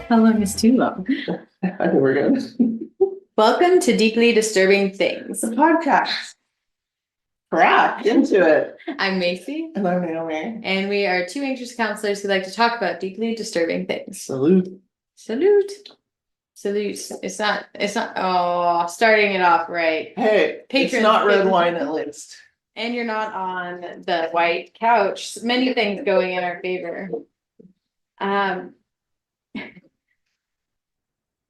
How long is too long? I think we're good. Welcome to Deeply Disturbing Things. The podcast. Crack into it. I'm Macy, And I'm Naomi. and we are two anxious counselors who like to talk about deeply disturbing things. Salute. Salute. Salute. It's not, oh, starting it off right. Hey, Patrons, it's not red wine at least. And you're not on the white couch. Many things going in our favor.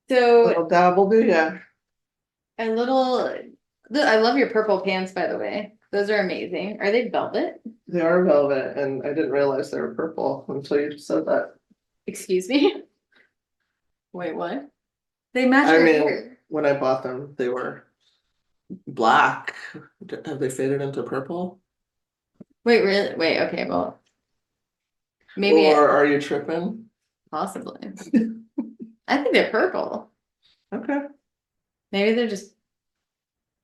So Little dabble, do ya? a little, I love your purple pants, by the way. Those are amazing. Are they velvet? They are velvet, and I didn't realize they were purple until you just said that. Excuse me? Wait, what? They match I your mean, hair. when I bought them, they were black. Have they faded into purple? Wait, really? Wait, okay, well, maybe Or are you tripping? possibly. I think they're purple. Okay. Maybe they're just,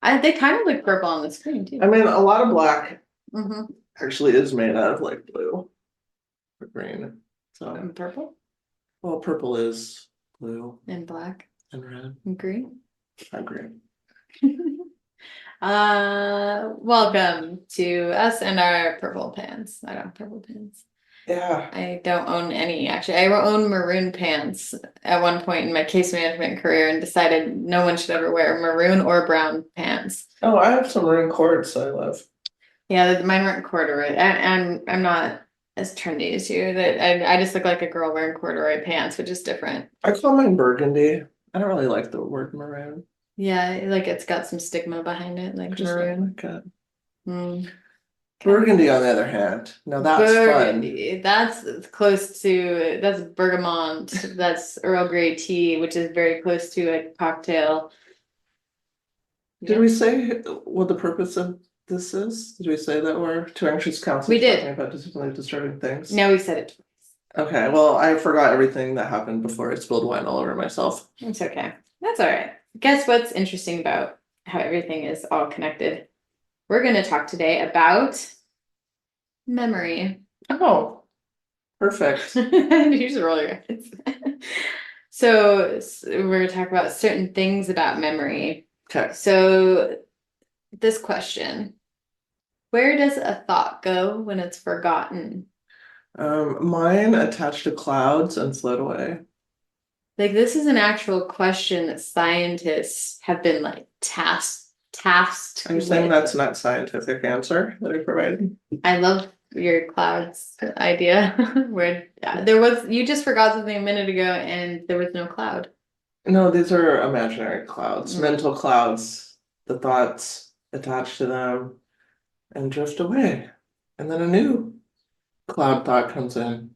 they kind of look purple on the screen too. I mean, a lot of black Mm-hmm. actually is made out of like blue or green. So, And purple well, purple is blue and black and red. and green. I agree. Welcome to us and our purple pants. I don't have purple pants. Yeah. I don't own any, actually. I owned maroon pants at one point in my case management career and decided no one should ever wear maroon or brown pants. Oh, I have some ring cords I love. Yeah, mine weren't corduroy. And I'm not as trendy as you. That I just look like a girl wearing corduroy pants, which is different. I call mine burgundy. I don't really like the word maroon. Yeah, like it's got some stigma behind it, like I just don't maroon. like it. Mm. Burgundy, on the other hand, now that's Burgundy. That's close to, that's bergamot. That's Earl Grey tea, which is very close to a cocktail. fun. Did we say what the purpose of this is? Did we say that we're two anxious counselors We did. talking about disciplinary disturbing things? No, we said it twice. Okay, well, I forgot everything that happened before I spilled wine all over myself. It's okay. That's all right. Guess what's interesting about how everything is all connected? We're going to talk today about memory. Oh, perfect. You just roll your eyes. So we're going to talk about certain things about memory. Okay. So this question, where does a thought go when it's forgotten? Mine attached to clouds and float away. Like this is an actual question that scientists have been like tasked Are you saying with. that's not scientific answer that I provided? I love your clouds idea where there was, you just forgot something a minute ago and there was no cloud. No, these are imaginary clouds, Mm. mental clouds, the thoughts attached to them and drift away. And then a new cloud thought comes in.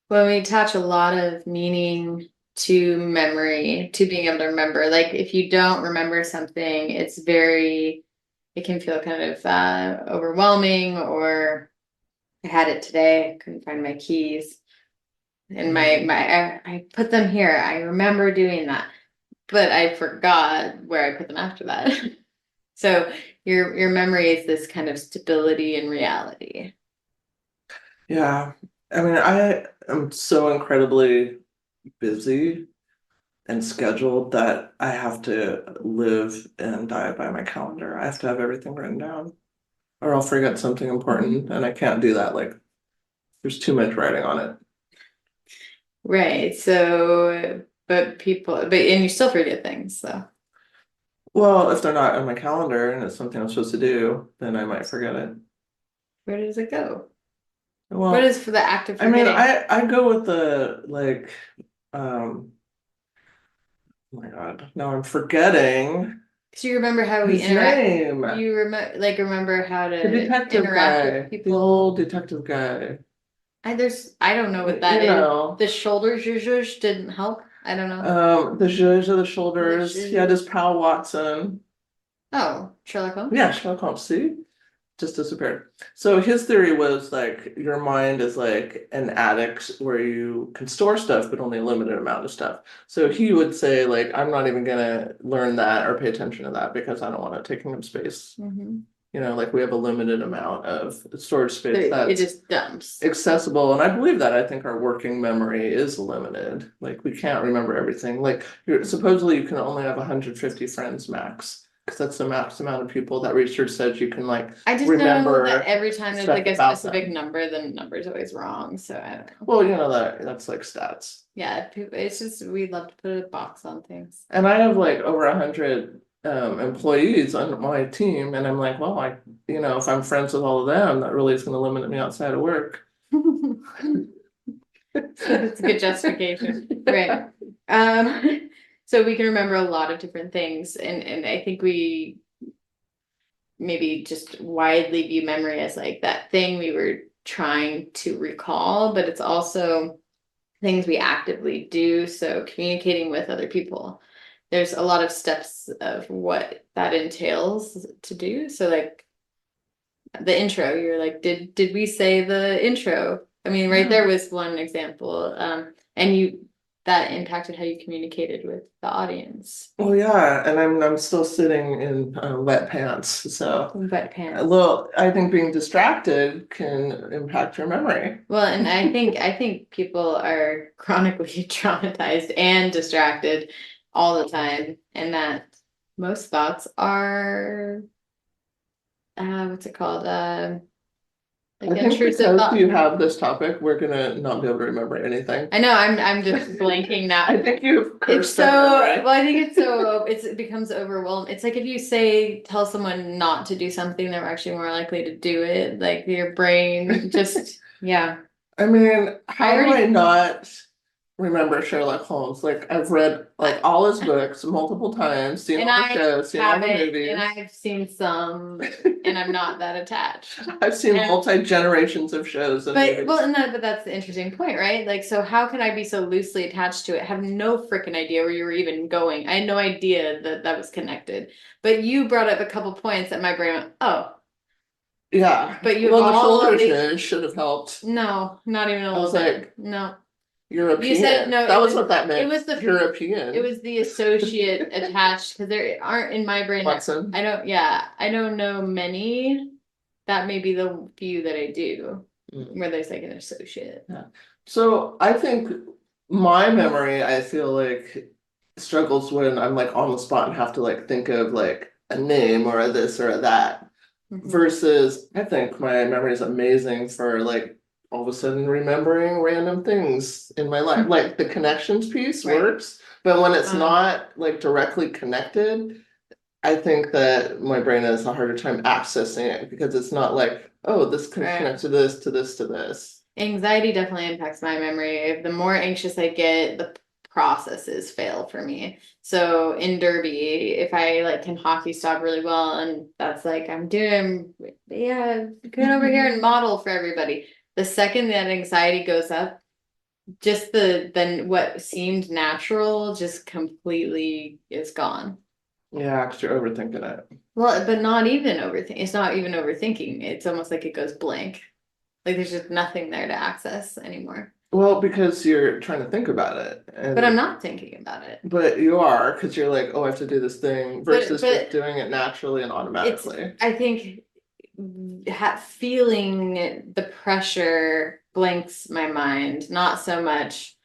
When we attach a lot of meaning to memory, to being able to remember, like if you don't remember something, it can feel kind of overwhelming. Or I had it today, I couldn't find my keys. And I put them here. I remember doing that, but I forgot where I put them after that. So your memory is this kind of stability in reality. Yeah. I mean, I am so incredibly busy and scheduled that I have to live and die by my calendar. I have to have everything written down, or I'll forget something important, and I can't do that. Like, there's too much writing on it. Right. So, and you still forget things, so. Well, if they're not on my calendar and it's something I'm supposed to do, then I might forget it. Where does it go? Well, What is for the act of I mean, forgetting? I go with the like, oh my God, now I'm forgetting So you remember how we his interact? name. You remember how to The detective interact guy, with the people? old detective guy. I don't know what that You is. know, The shoulders zhuzh didn't help. I don't know. the zhuzh of the shoulders. The He had his pal Watson. Oh, Sherlock Holmes? Yeah, Sherlock Holmes. See, just disappeared. So his theory was like your mind is like an attic where you can store stuff, but only a limited amount of stuff. So he would say like, I'm not even gonna learn that or pay attention to that because I don't want it taking up space. Mm-hmm. You know, like we have a limited amount of storage space It that's just dumps. accessible, and I believe that. I think our working memory is limited. Like we can't remember everything. Like you're supposedly you can only have 150 friends max, because that's the max amount of people that research says you can like I just know that remember every time there's stuff like a about specific them. number, the number's always wrong. So I don't know. Well, you know that's like stats. Yeah, it's just we love to put a box on things. And I have like over 100 employees on my team, and I'm like, well, you know, if I'm friends with all of them, that really is going to limit me outside of work. That's a good justification. Right. So we can remember a lot of different things, and I think we maybe just widely view memory as like that thing we were trying to recall, but it's also things we actively do. So communicating with other people. There's a lot of steps of what that entails to do. So like the intro, you're like, did we say the intro? I mean, right there was one example. And you that impacted how you communicated with the audience. Well, yeah, and I'm still sitting in wet pants, so Wet a pants. little. I think being distracted can impact your memory. Well, and I think people are chronically traumatized and distracted all the time, and that most thoughts are what's it called? Like I think intrusive because thought. you have this topic, we're gonna not be able to remember anything. I know I'm just blanking now. I think you've It's cursed so, our memory. well, I think it's so, it becomes overwhelming. It's like if you tell someone not to do something, they're actually more likely to do it. Like your brain just, yeah. I mean, I how do I already, not remember Sherlock Holmes? Like I've read like all his books multiple times, seen and all the I shows, seen all the haven't, and movies. I've seen some, and I'm not that attached. I've seen And, multi-generations of shows and but, well, movies. but that's the interesting point, right? Like, so how can I be so loosely attached to it? Have no freaking idea where you were even going. I had no idea that that was connected. But you brought up a couple points that my brain went, oh, Yeah. but you have Well, the all of these. foolishness should have helped. No, not even a I little was bit. like, No. You said European. no, That was what that it meant. was it European. was the associate attached because there aren't in my brain Watson. I don't, yeah, I don't know many. That may be the few that I do Mm. where there's like an associate. Yeah. So I think my memory, I feel like struggles when I'm like on the spot and have to like think of like a name or a this or a that. Mhm. Versus I think my memory is amazing for like all of a sudden remembering random things in my life. Like the connections piece Right. works, but when it's Um, not like directly connected, I think that my brain has a harder time accessing it because it's not like, oh, this can right. connect to this, to this, to this. Anxiety definitely impacts my memory. The more anxious I get, the processes fail for me. So in Derby, if I like can hockey stop really well, and that's like I'm doing, yeah, good over here and model for everybody. The second that anxiety goes up, just then what seemed natural just completely is gone. Yeah, because you're overthinking it. Well, but not even overthink. It's not even overthinking. It's almost like it goes blank. Like there's just nothing there to access anymore. Well, because you're trying to think about it, But I'm and not thinking about it. but you are because you're like, oh, I have to do this thing But versus just doing it naturally and it's automatically. I think feeling the pressure blanks my mind, not so much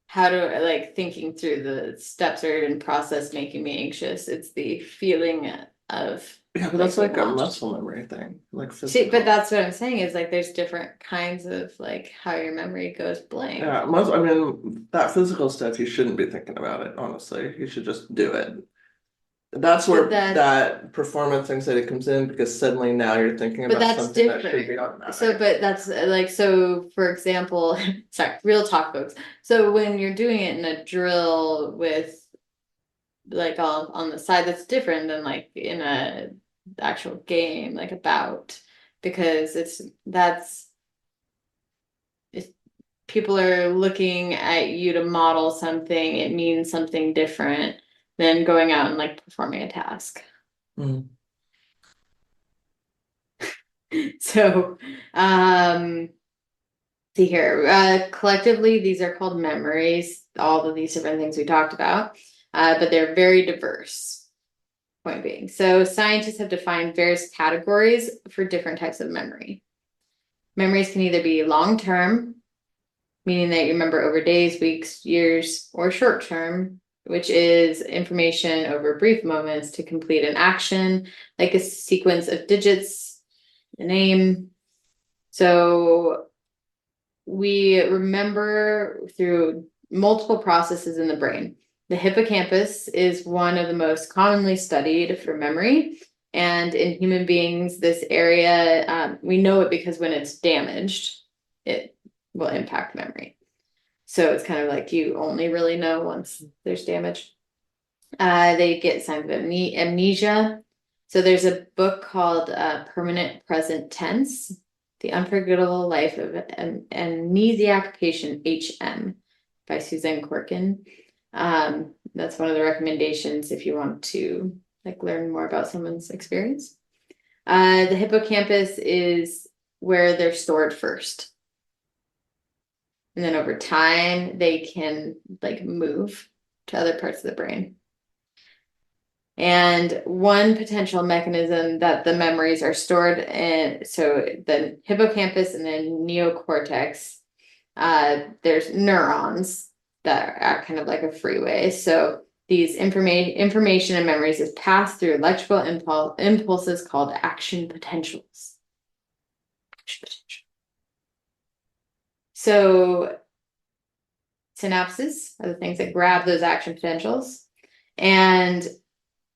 how to like thinking through the steps or even process making me anxious. It's the feeling of Yeah, but like that's being like a watched. muscle memory thing, like See, but physical. that's what I'm saying is like there's different kinds of like how your memory goes blank. Yeah, most, I mean, that physical stuff, you shouldn't be thinking about it, honestly. You should just do it. That's But where that's that performance anxiety comes in because suddenly now you're thinking but about that's something that should be different. So, automatic. but that's like, so for example, sorry, real talk, folks. So when you're doing it in a drill with like on the side, that's different than like in a actual game, like a bout, because if people are looking at you to model something, it means something different than going out and like performing a task. Mm. So, see here, collectively, these are called memories, all of these different things we talked about, but they're very diverse. Point being. So scientists have defined various categories for different types of memory. Memories can either be long-term, meaning that you remember over days, weeks, years, or short-term, which is information over brief moments to complete an action, like a sequence of digits, a name. So we remember through multiple processes in the brain. The hippocampus is one of the most commonly studied for memory. And in human beings, this area, we know it because when it's damaged, it will impact memory. So it's kind of like you only really know once there's damage. They get signs of amnesia. So there's a book called Permanent Present Tense, The Unforgettable Life of an Amnesiac Patient HM by Suzanne Corkin. That's one of the recommendations if you want to like learn more about someone's experience. The hippocampus is where they're stored first. And then over time, they can like move to other parts of the brain. And one potential mechanism that the memories are stored in, so the hippocampus and the neocortex, there's neurons that are kind of like a freeway. So these information and memories is passed through electrical impulses called action potentials. So synapses are the things that grab those action potentials, and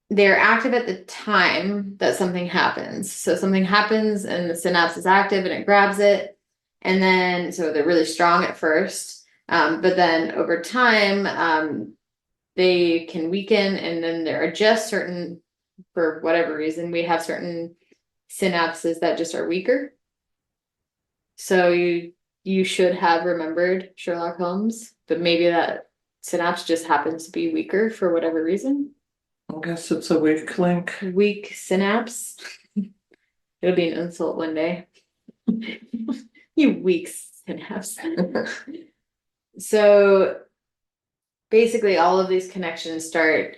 they're active at the time that something happens. So something happens and the synapse is active and it grabs it. And then, so they're really strong at first. But then over time, they can weaken, and then there are just certain, for whatever reason, we have certain synapses that just are weaker. So you should have remembered Sherlock Holmes, but maybe that synapse just happens to be weaker for whatever reason. I guess it's a weak link. Weak synapse. It'll be an insult one day. You weak synapse. So basically all of these connections start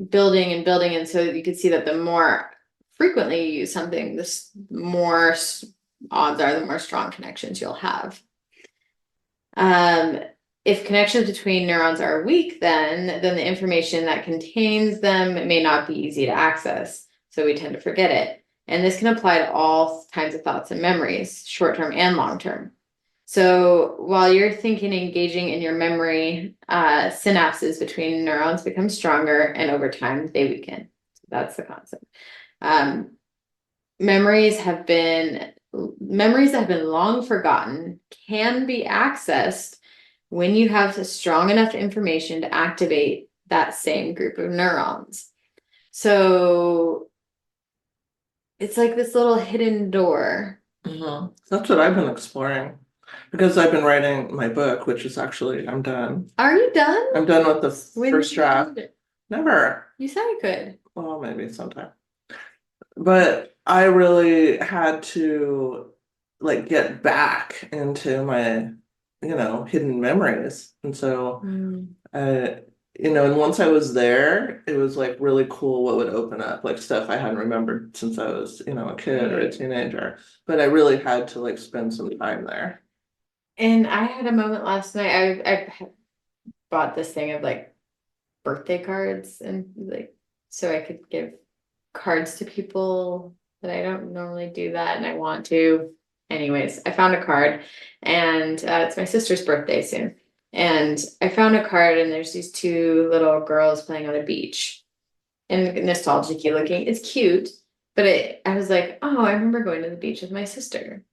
building and building, and so you can see that the more frequently you use something, the more odds are the more strong connections you'll have. If connections between neurons are weak, then the information that contains them may not be easy to access, so we tend to forget it. And this can apply to all kinds of thoughts and memories, short-term and long-term. So while you're thinking, engaging in your memory, synapses between neurons become stronger, and over time they weaken. So that's the concept. Memories that have been long forgotten can be accessed when you have strong enough information to activate that same group of neurons. So it's like this little hidden door. Mm-hmm. That's what I've been exploring, because I've been writing my book, which is actually, I'm done. Are you done? I'm done with the When first draft. Never. You said I could. Well, maybe sometime. But I really had to like get back into my, hidden memories. And so, and once I was there, it was like really cool what would open up, like stuff I hadn't remembered since I was, a kid or a teenager. But I really had to like spend some time there. And I had a moment last night. I bought this thing of like birthday cards, and like so I could give cards to people that I don't normally do that, and I want to. Anyways, I found a card, and it's my sister's birthday soon. And I found a card, and there's these two little girls playing on a beach, and nostalgic looking. It's cute, but I was like, oh, I remember going to the beach with my sister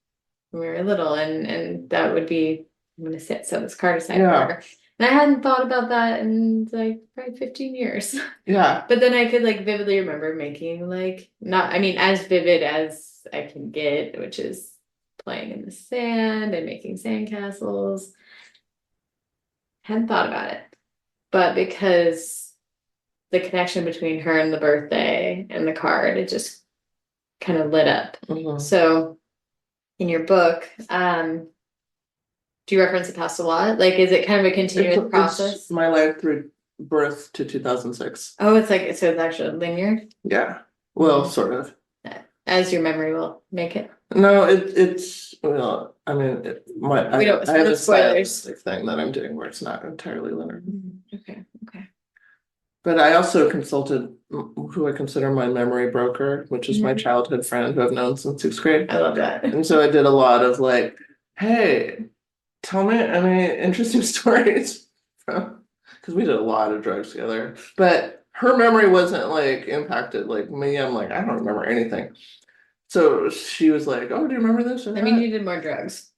when we were little, and that would be, I'm gonna set this card aside for her. And I hadn't thought about that in like probably 15 years. Yeah. But then I could like vividly remember making like not, I mean, as vivid as I can get, which is playing in the sand and making sandcastles. Hadn't thought about it. But because the connection between her and the birthday and the card, it just kind of lit up. So in your book, do you reference the past a lot? Like, is it kind of a continuous process? It's my life through birth to 2006. Oh, it's like, so it's actually linear, Yeah. Well, sort of. as your memory will make it. No, it's well, I mean, We don't, I have no a spoilers. stylistic thing that I'm doing where it's not entirely linear. Okay, okay. But I also consulted who I consider my memory broker, which is my childhood friend who I've known since sixth grade. I love that. And so I did a lot of like, hey, tell me any interesting stories from, because we did a lot of drugs together. But her memory wasn't like impacted like me. I'm like, I don't remember anything. So she was like, oh, do you remember this or I mean, that? you did more drugs.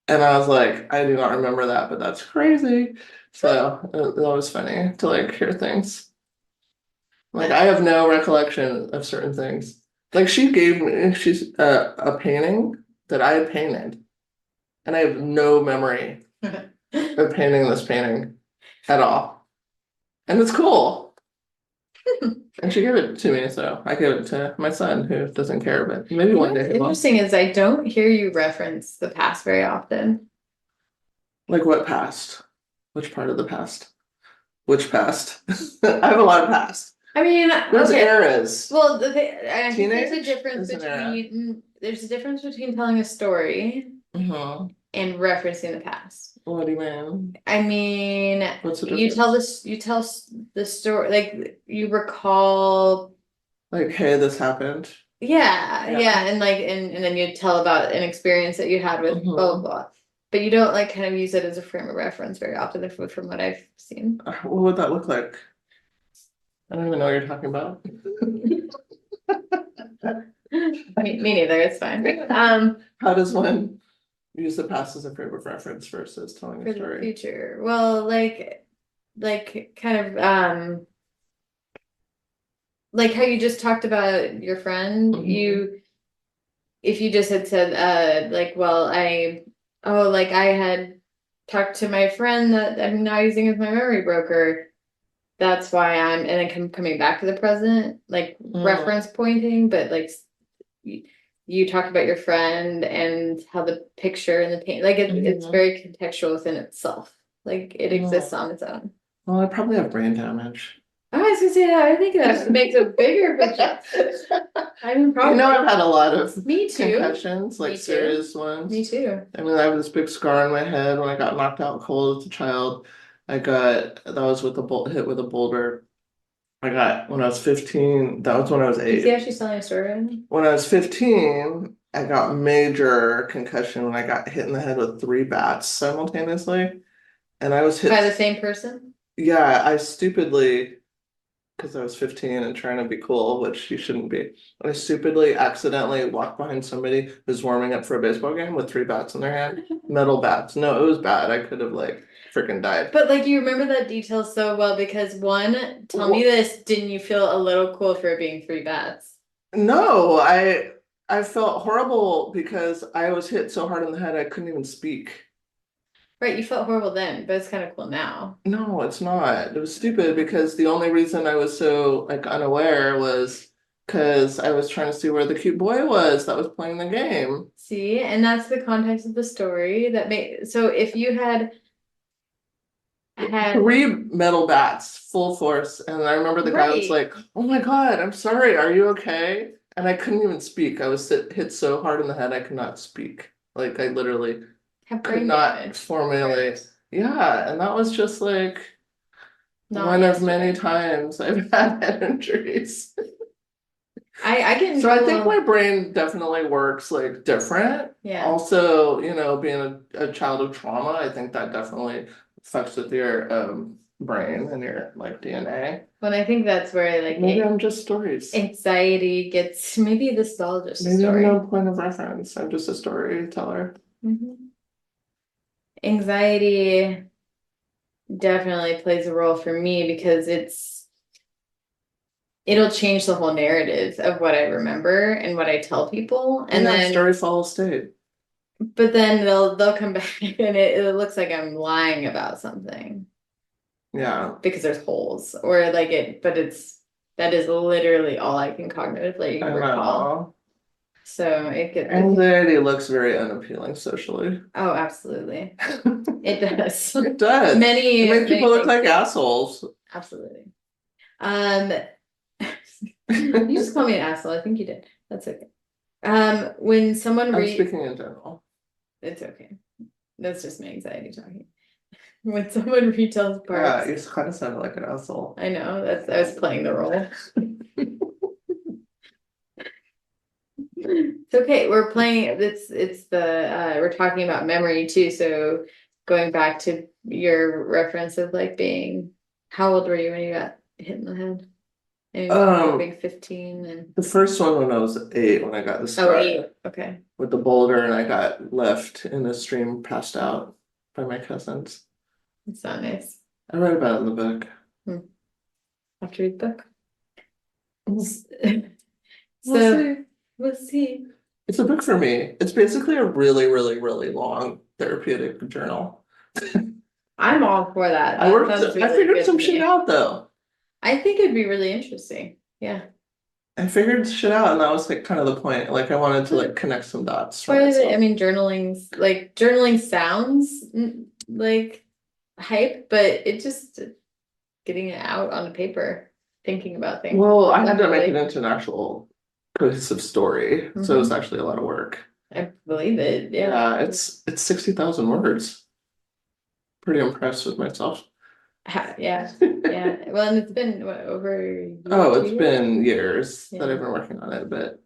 And I was like, I do not remember that, but that's crazy. So that was funny to like hear things. Like I have no recollection of certain things. Like she gave me she's a painting that I had painted, and I have no memory of painting this painting at all. And it's cool. And she gave it to me, so I gave it to my son who doesn't care, but maybe one day What's he will. interesting is I don't hear you reference the past very often. Like what past? Which part of the past? Which past? I have a lot of past. I mean, There's okay. eras. Well, I think there's a Teenage difference is an era. between telling a story and referencing the past. What do you mean? I mean, What's the you tell difference? this, you tell the story, like you recall, Like, hey, this happened. yeah, Yeah. yeah, and like, and then you tell about an experience that you had with blah, blah, blah. But you don't like kind of use it as a frame of reference very often, from what I've seen. What would that look like? I don't even know what you're talking about. Me neither, it's fine. How does one use the past as a frame of reference versus telling For a the story? future. Well, like kind of like how you just talked about your friend, you if you just had said like, well, like I had talked to my friend that I'm now using as my memory broker. That's why and then coming back to the present, like reference pointing, but like you talked about your friend and how the picture and the paint, like it's very contextual within itself. Like it exists on its own. Well, I probably have brain damage. I was gonna say that. I think that makes a bigger picture. I mean, probably. You know, I've had a lot of Me too. concussions, like Me too. serious ones. Me too. I mean, I have this big scar on my head when I got knocked out cold as a child. That was with hit with a boulder. I got when I was 15, that was when I was Is he 8. actually telling a story right now? When I was 15, I got major concussion when I got hit in the head with 3 bats simultaneously. And I was hit By the same person? Yeah, I stupidly, because I was 15 and trying to be cool, which you shouldn't be. I stupidly accidentally walked behind somebody who's warming up for a baseball game with 3 bats in their hand. Metal bats. No, it was bad. I could have like freaking died. But like you remember that detail so well because one, tell me this, didn't you feel a little cool for it being 3 bats? No, I felt horrible because I was hit so hard in the head I couldn't even speak. Right, you felt horrible then, but it's kind of cool now. No, it's not. It was stupid because the only reason I was so like unaware was because I was trying to see where the cute boy was that was playing the game. See, and that's the context of the story that made so if you had 3 metal bats, full force, and I remember the guy was like, "Oh my God, I'm sorry. Are you okay?" And I couldn't even speak. I was hit so hard in the head I could not speak. Like I literally could not formulate. Yeah, and that was just like one of many times I've had head injuries. I get in So I trouble. think my brain definitely works like different. Yeah. Also, being a child of trauma, I think that definitely fucks with your brain and your like DNA. But I think that's where like maybe I'm just stories. Anxiety gets maybe this is all just a Maybe I'm story. no point of reference. I'm just a storyteller. Anxiety definitely plays a role for me because it'll change the whole narrative of what I remember and what I tell people. And then story follows state. But then they'll come back and it looks like I'm lying about something. Yeah. Because there's holes. Or like that is literally all I can cognitively recall. So anxiety looks very unappealing socially. Oh, absolutely. It does. It does. It makes people look like assholes. Absolutely. Um, you just call me an asshole. I think you did. That's okay. When someone I'm read, speaking in general. it's okay. That's just my anxiety talking. When someone retells Yeah, parts, you kind of sounded like an asshole. I know that's I was playing the role. It's okay. We're playing it's the we're talking about memory too. So going back to your reference of like being how old were you when you got hit in the head? And Um, being 15 and the first one when I was 8, when I got the oh scar eight. Okay. with the boulder, and I got left in a stream, passed out by my cousins. It's not nice. I read about it in the book. Hmm. Have to read the book. We'll we'll So see. we'll see. It's a book for me. It's basically a really, really, really long therapeutic journal. I'm all for that. I That worked, sounds I really figured good to some shit me. out though. I think it'd be really interesting. Yeah. I figured shit out, and that was like kind of the point. Like I wanted to like connect some dots for Part of it, I myself. mean, journaling sounds like hype, but it just getting it out on the paper, thinking about things. Well, I had to make it Definitely. into an actual cohesive story, so it was Hmm. actually a lot of work. I believe it. Yeah. Yeah, it's 60,000 words. Pretty impressed with myself. Yeah. Yeah. Well, and it's been what, over a year, Oh, two it's years? been years that Yeah. I've been working on it, but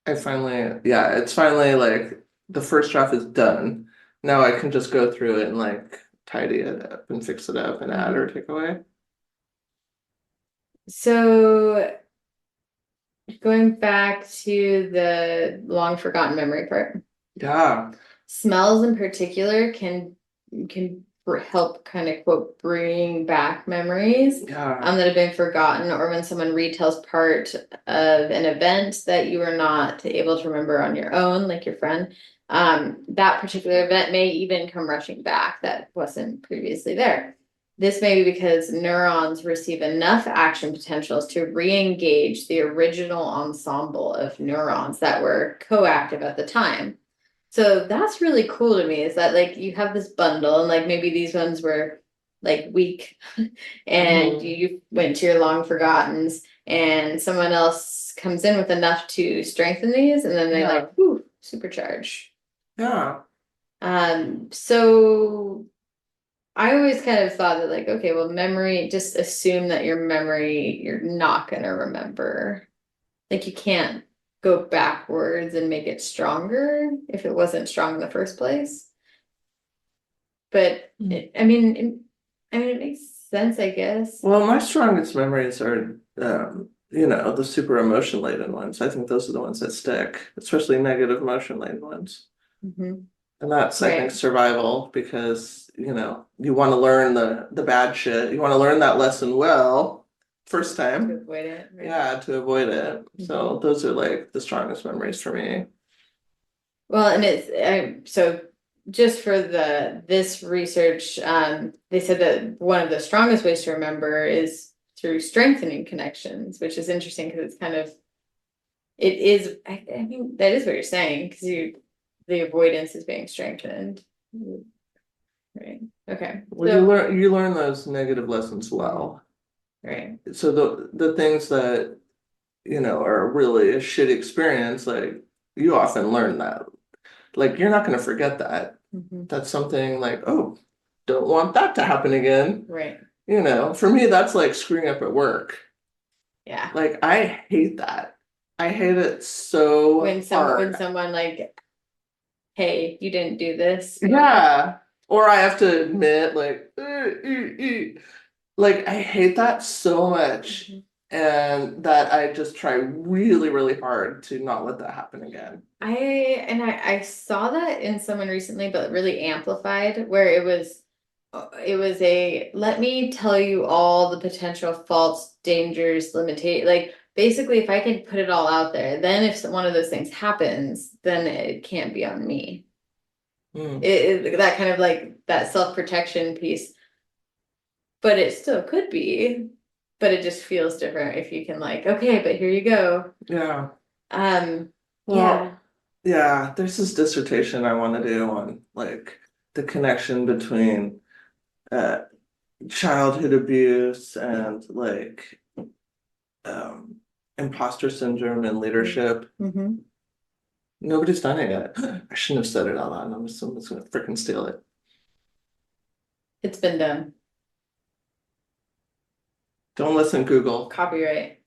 I finally, yeah, it's finally like the first draft is done. Now I can just go through it and like tidy it up and fix it up and add or Hmm. take away. So going back to the long forgotten memory part. Yeah, Smells in particular can help kind of quote bring back memories yeah, that have been forgotten, or when someone retells part of an event that you were not able to remember on your own, like your friend. That particular event may even come rushing back that wasn't previously there. This may be because neurons receive enough action potentials to re-engage the original ensemble of neurons that were coactive at the time. So that's really cool to me is that like you have this bundle and like maybe these ones were like weak and hmm, you went to your long forgottens and someone else comes in with enough to strengthen these and then they yeah, like whoo supercharge. yeah. So I always kind of thought that like okay well memory just assume that your memory you're not gonna remember. Like you can't go backwards and make it stronger if it wasn't strong in the first place. But it makes sense, I guess. Well, my strongest memories are, the super emotion laden ones. I think those are the ones that stick, especially negative emotion laden ones. Hmm. And that's, I think, Right. survival because, you want to learn the bad shit. You want to learn that lesson well, first To time. avoid it, right? Yeah, to avoid it. Hmm. So those are like the strongest memories for me. Well, and so just for this research, they said that one of the strongest ways to remember is through strengthening connections, which is interesting because it's kind of it is. I mean, that is what you're saying because the avoidance is being strengthened. Right. Okay. Well, you So. learn those negative lessons Mhm. well. Right. So the things that, are really a shitty experience, like you often learn that. Like you're not going to forget that. Hmm. That's something like, oh, don't want that to happen again. Right. For me, that's like screwing up at work. Yeah. Like I hate that. I hate it so When hard. someone like, hey, you didn't do this, or Yeah. Or I have to admit, like, like I hate that so much. Mhm. And that I just try really, really hard to not let that happen again. I saw that in someone recently, but really amplified, where it was a let me tell you all the potential faults, dangers, limitate like basically if I can put it all out there, then if one of those things happens, then it can't be on me. Hmm. That kind of like that self-protection piece, but it still could be, but it just feels different if you can like, okay, but here you go. Yeah. Yeah. Well, yeah, there's this dissertation I want to do on like the connection between uh childhood abuse and like imposter syndrome and leadership. Mm-hmm. Nobody's done it yet. I shouldn't have said it out loud. Someone's gonna freaking steal it. It's been done. Don't listen, Google. Copyright.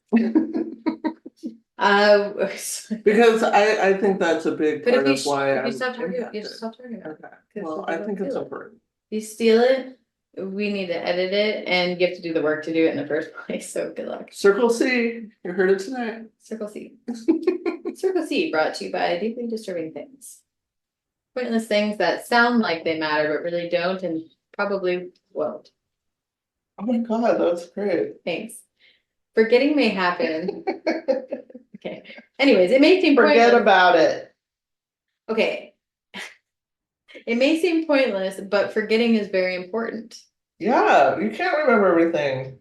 Because I think that's a big But part if of why you I'm stop talking, you impacted. stop talking about it. Okay. 'Cause Well, people I think it's steal it. important. You steal it, we need to edit it, and you have to do the work to do it in the first place. So good luck. Circle C, you heard it tonight. Circle C. Circle C brought to you by deeply disturbing things. Pointless things that sound like they matter but really don't and probably won't. Oh my God, that's great. Thanks. Forgetting may happen. Okay. Anyways, it may seem Forget pointless. about it. Okay. It may seem pointless, but forgetting is very important. Yeah, you can't remember everything.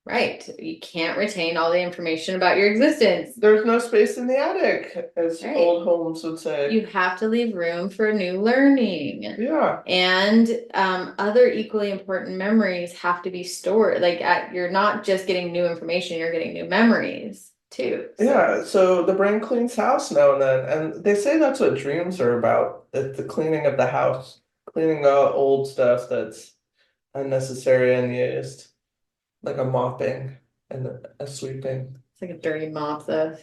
Right. You can't retain all the information about your existence. There's no space in the attic, as Right. old Holmes would say. You have to leave room for new learning. Yeah. And other equally important memories have to be stored. Like you're not just getting new information, you're getting new memories too. So. Yeah, so the brain cleans house now and then, and they say that's what dreams are about. It's the cleaning of the house, cleaning out old stuff that's unnecessary and used, like a mopping and a sweeping. It's like a dirty mop though.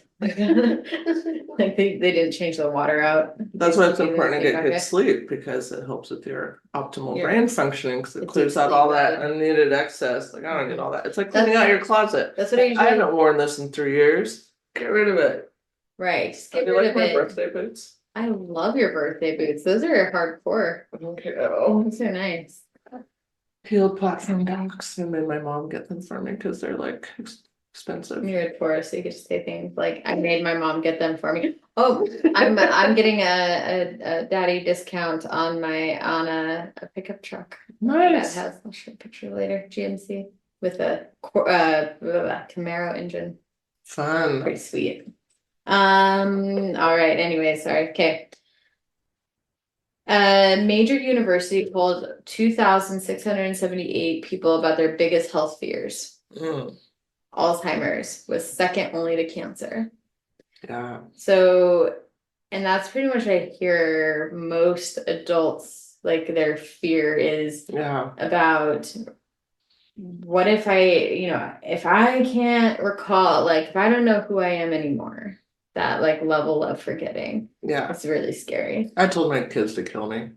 Like they didn't change the water out. That's why it's important to Same get good bucket. sleep because it helps with your optimal Your- brain functioning because it the clears deep out all sleep that mode. unneeded excess. Like I don't need all that. It's like That's- cleaning out your closet. That's what I I usually. haven't worn this in 3 years. Get rid of it. Right. Just How get do you rid like of my it. birthday boots? I love your birthday boots. Those are hardcore. Okay. Those are nice. Heeled platform dogs. I made my mom get them for me because they're like expensive. You're a Taurus, so you get to say things like, "I made my mom get them for me." Oh, I'm getting a daddy discount on a pickup truck. Nice. That has, I'll show a picture later. GMC with a Camaro engine. Fun. Pretty sweet. All right. Anyway, sorry. Okay. A major university polled 2,678 people about their biggest health fears. Mm, Alzheimer's was second only to cancer. yeah. So, and that's pretty much I hear most adults like their fear is Yeah. about what if if I can't recall, like if I don't know who I am anymore, that like level of forgetting. Yeah. It's really scary. I told my kids to kill me. I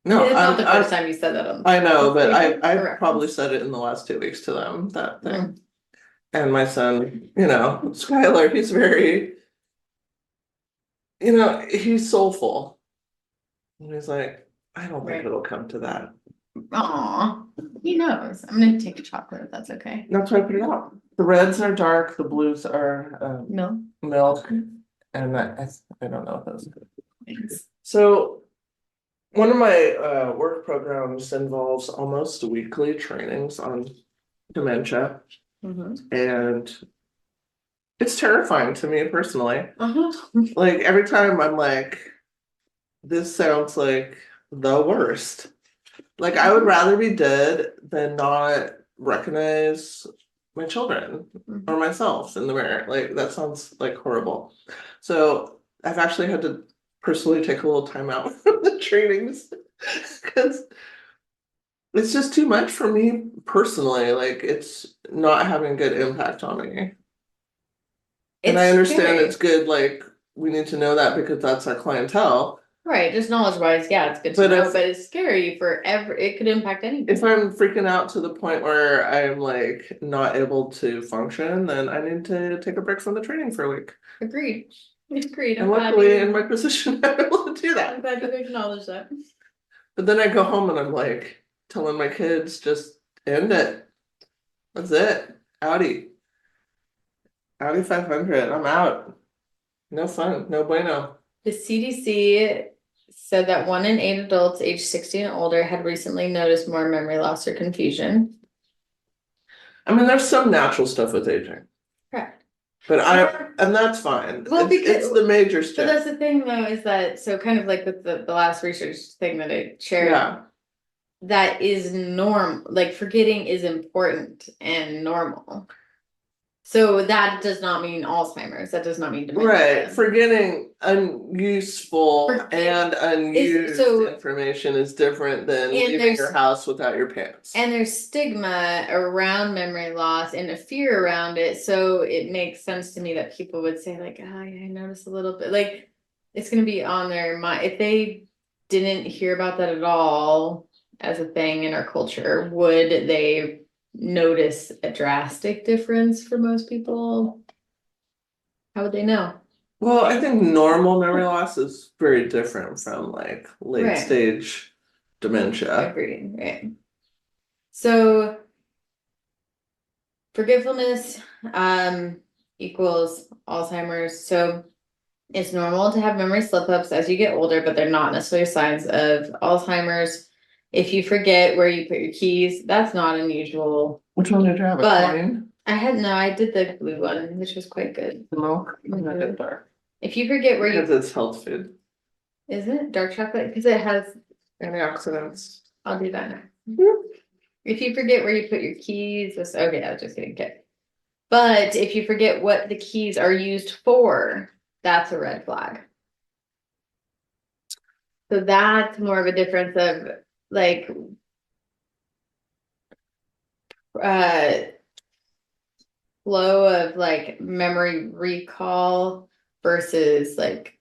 No, mean, it's not the I'm, first time you said that on. I know, but I Correct. probably said it in the last 2 weeks to them, that thing. Mm. And my son, Skylar, he's very, he's soulful. And he's like, I don't think Right. it'll come to that. Aw, he knows. I'm gonna take a chocolate if that's okay. That's why I put it out. The reds are dark, the blues are Milk. milk, and I don't know what those are. Thanks. So one of my work programs involves almost weekly trainings on dementia, and it's terrifying to me personally. Like every time I'm like, this sounds like the worst. Like I would rather be dead than not recognize my children or myself in the mirror. Like that sounds like horrible. So I've actually had to personally take a little time out from the trainings because it's just too much for me personally. Like it's not having good impact on me. And I understand scary. it's good, like we need to know that because that's our clientele. Right, just knowledge wise, yeah, it's good to know, but it's scary for it could impact anybody. If I'm freaking out to the point where I'm like not able to function, then I need to take a break from the training for a week. Agreed. And luckily in my position, I'm able to do that. I'm glad you acknowledge that. But then I go home and I'm like telling my kids, just end it. That's it. Audi 500. I'm out. No fun. No bueno. The CDC said that 1 in 8 adults aged 60 and older had recently noticed more memory loss or confusion. I mean, there's some natural stuff with aging. Correct. But and that's fine. Well, it's the major stuff. But that's the thing though, is that so kind of like with the last research thing that I shared. Yeah. that is norm, like forgetting is important and normal. So that does not mean Alzheimer's. That does not mean Right, dementia. forgetting unuseful and Is unused so, information is different than and leaving your there's house without your pants. and there's stigma around memory loss and a fear around it. So it makes sense to me that people would say, like, oh, yeah, I noticed a little bit. Like, it's going to be on their mind. If they didn't hear about that at all as a thing in our culture, would they notice a drastic difference for most people? How would they know? Well, I think normal memory loss is very different from like late Right. stage dementia. Agreed. Right. So forgetfulness equals Alzheimer's. So it's normal to have memory slip ups as you get older, but they're not necessarily signs of Alzheimer's. If you forget where you put your keys, that's not unusual. Which one did you have? A But coin? I had no, I did the blue one, which was quite good. The milk? I did there. If you forget where Because you, it's health food. is it dark chocolate? Because it has, Antioxidants. I'll do that now. If you forget where you put your keys, this, okay, I was just kidding. Okay. But if you forget what the keys are used for, that's a red flag. So that's more of a difference of like uh flow of like memory recall versus like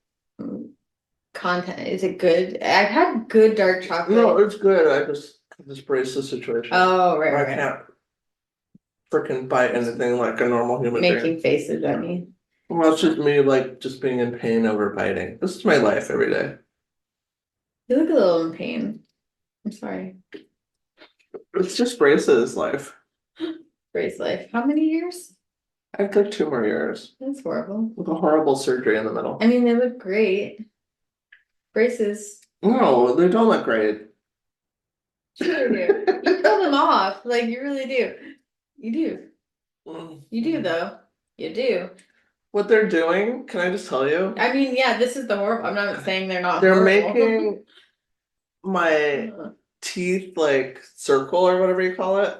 content. Is it good? I've had good dark No, chocolate. it's good. I just brace the situation. Oh, right, I right. can't freaking bite anything like a normal human being. Making faces at me. Well, it's just me like just being in pain over biting. This is my life every day. You look a little in pain. I'm sorry. It's just braces life. Brace life. How many years? I took 2 more years That's horrible. with a horrible surgery in the middle. I mean, they look great. Braces. No, they don't look great. Sure they do. You pull them off, like you really do. You do. You do though. You do. What they're doing, can I just tell you? I mean, yeah, this is the horrible. I'm not saying they're not They're horrible. making my teeth like circle or whatever you call it.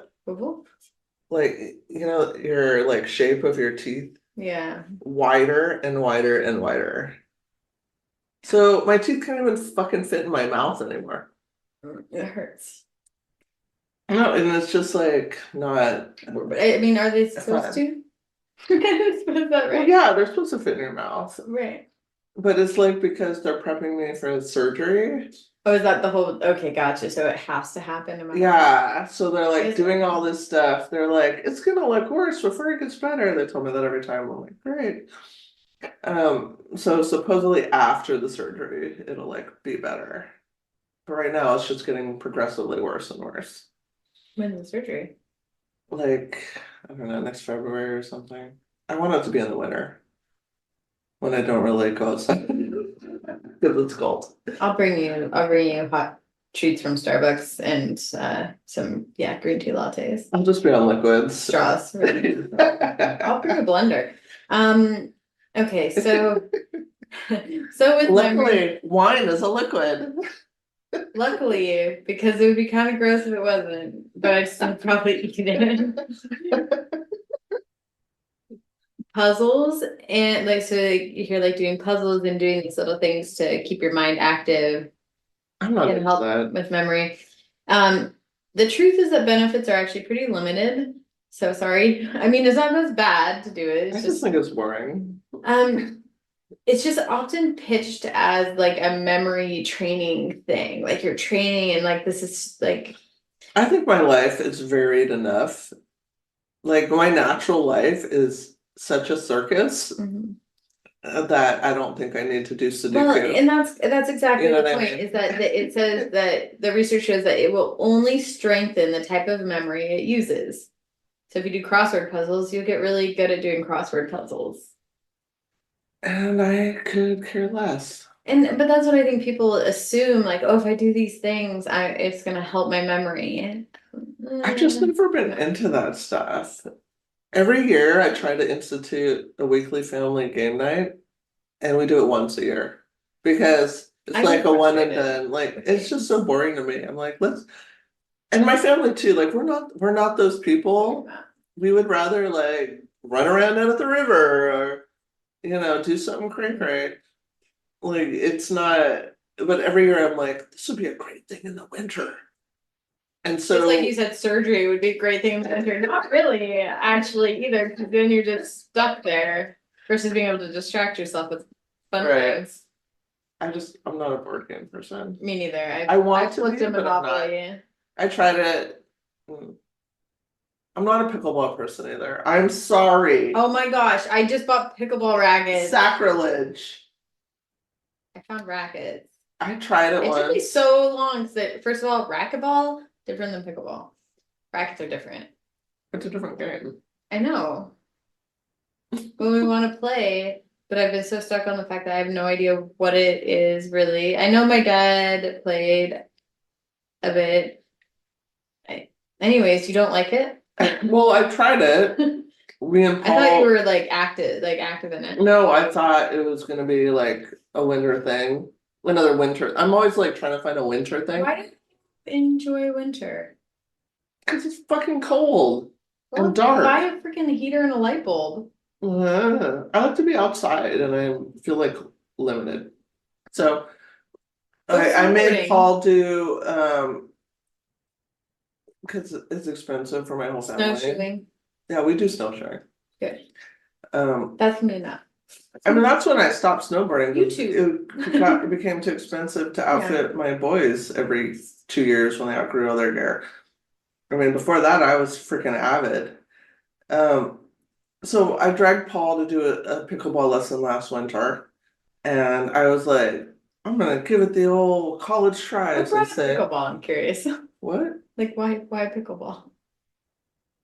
Like, you know, your like shape of your teeth Yeah. wider and wider and wider. So my teeth can't even fucking fit in my mouth anymore. It hurts. No, and it's just like not. But I mean, are they supposed to? Is that Well, right? yeah, they're supposed to fit in your mouth, Right. but it's like because they're prepping me for surgery. Oh, is that the whole? Okay, gotcha. So it has to happen no matter what. Yeah, so they're like Is doing it? all this stuff. They're like, it's gonna look worse before it gets better. They told me that every time. I'm like, great. So supposedly after the surgery, it'll like be better. But right now, it's just getting progressively worse and worse. When's the surgery? Like, I don't know, next February or something. I want it to be in the winter when I don't really go outside because it's cold. I'll bring you hot treats from Starbucks and some green tea lattes. I'll just be on liquids. Straws. I'll bring a blender. Okay, so so with Luckily, wine is a liquid. luckily, because it would be kind of gross if it wasn't, but I'd still probably eat it. Puzzles and like so you hear like doing puzzles and doing these little things to keep your mind active I'm not can into help that. with memory. The truth is that benefits are actually pretty limited. So sorry. I mean, it's not as bad to do it. I It's just think it's boring. it's just often pitched as like a memory training thing. Like you're training and like this is like I think my life is varied enough. Like my natural life is such a circus that I don't think I need to do well, Sudoku. and that's exactly You know the what I point mean? is that it says that the research shows that it will only strengthen the type of memory it uses. So if you do crossword puzzles, you'll get really good at doing crossword puzzles. And I could care less. And but that's what I think people assume, like, oh, if I do these things, it's gonna help my memory. I've just never been into that stuff. Every year I try to institute a weekly family game night, and we do it once a year because it's I like get a one and frustrated done. Like with it's just games. so boring to me. I'm like, let's And my family too, like we're not those people. We would rather like run around out at the river or, do something cray cray. Like it's not, but every year I'm like, this would be a great thing in the winter. And Just like so, you said, surgery would be a great thing in the winter. Not really, actually, either, because then you're just stuck there versus being able to distract yourself with fun right, things. I'm not a board game person. Me neither. I want I've to looked be, at but I'm not. Monopoly. I tried it. I'm not a pickleball person either. I'm sorry. Oh my gosh, I just bought pickleball rackets. Sacrilege. I found rackets. I tried it It took me once. so long to, first of all, racquetball, different than pickleball. Rackets are different. It's a different game. I know. When we want to play, but I've been so stuck on the fact that I have no idea what it is really. I know my dad played a bit. Anyways, you don't like it? Well, I tried it. Me and I thought you Paul. were like active in it. No, I thought it was gonna be like a winter thing. Another winter. I'm always like trying to find a winter thing. Why do you enjoy winter? Because it's fucking cold Well, and buy dark. a freaking heater and a light bulb. I like to be outside and I feel like limited. So Go I made snowboarding. Paul do because it's expensive for my whole family. Snowshoeing. Yeah, we do snowshoeing. Good. Um, That's me not. I mean that's when I stopped snowboarding You because too. it became too expensive to outfit my boys every 2 years when they outgrew all their gear. I mean, before that I was freaking avid. Um, so I dragged Paul to do a pickleball lesson last winter, and I was like, I'm gonna give it the old college try, What as they brought up say. pickleball? I'm curious. What? Like why pickleball?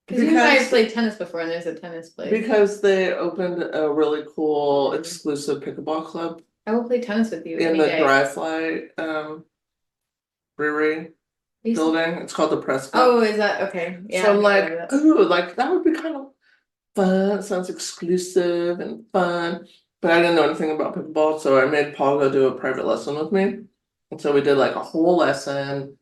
Because you and I have Because played tennis before, and there's a tennis place. because they opened a really cool exclusive pickleball club I will play tennis with you in any the day. Dry Fly brewery building. It's called the Press Club. Oh, is that okay? Yeah. So I'm I like, know that. ooh, like that would be kind of fun. It sounds exclusive and fun. But I didn't know anything about pickleball, so I made Paul go do a private lesson with me. And so we did like a whole lesson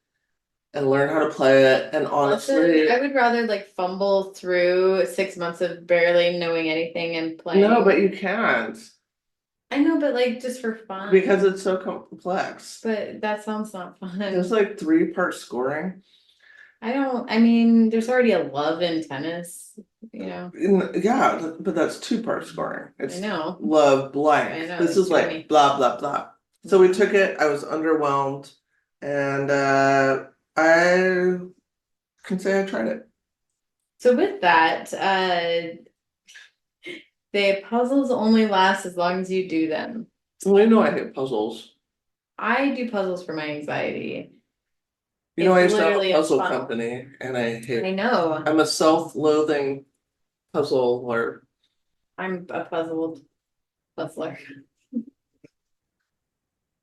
and learn how to play it. And honestly, I would rather like fumble through 6 months of barely knowing anything and playing. no, but you can't I know, but like just for fun. because it's so complex. But that sounds not fun. There's like 3-part scoring. I mean, there's already a love in tennis, you know. Yeah, but that's 2-part scoring. I It's know. love I blank. know, This there's is too many. like blah blah blah. So we took it. I was underwhelmed, and I can say I tried it. So with that, the puzzles only last as long as you do them. Well, you know I hate puzzles. I do puzzles for my anxiety. You know, I It's used to have a literally a puzzle funnel. company, and I I hate. know. I'm a self-loathing puzzler. I'm a puzzler.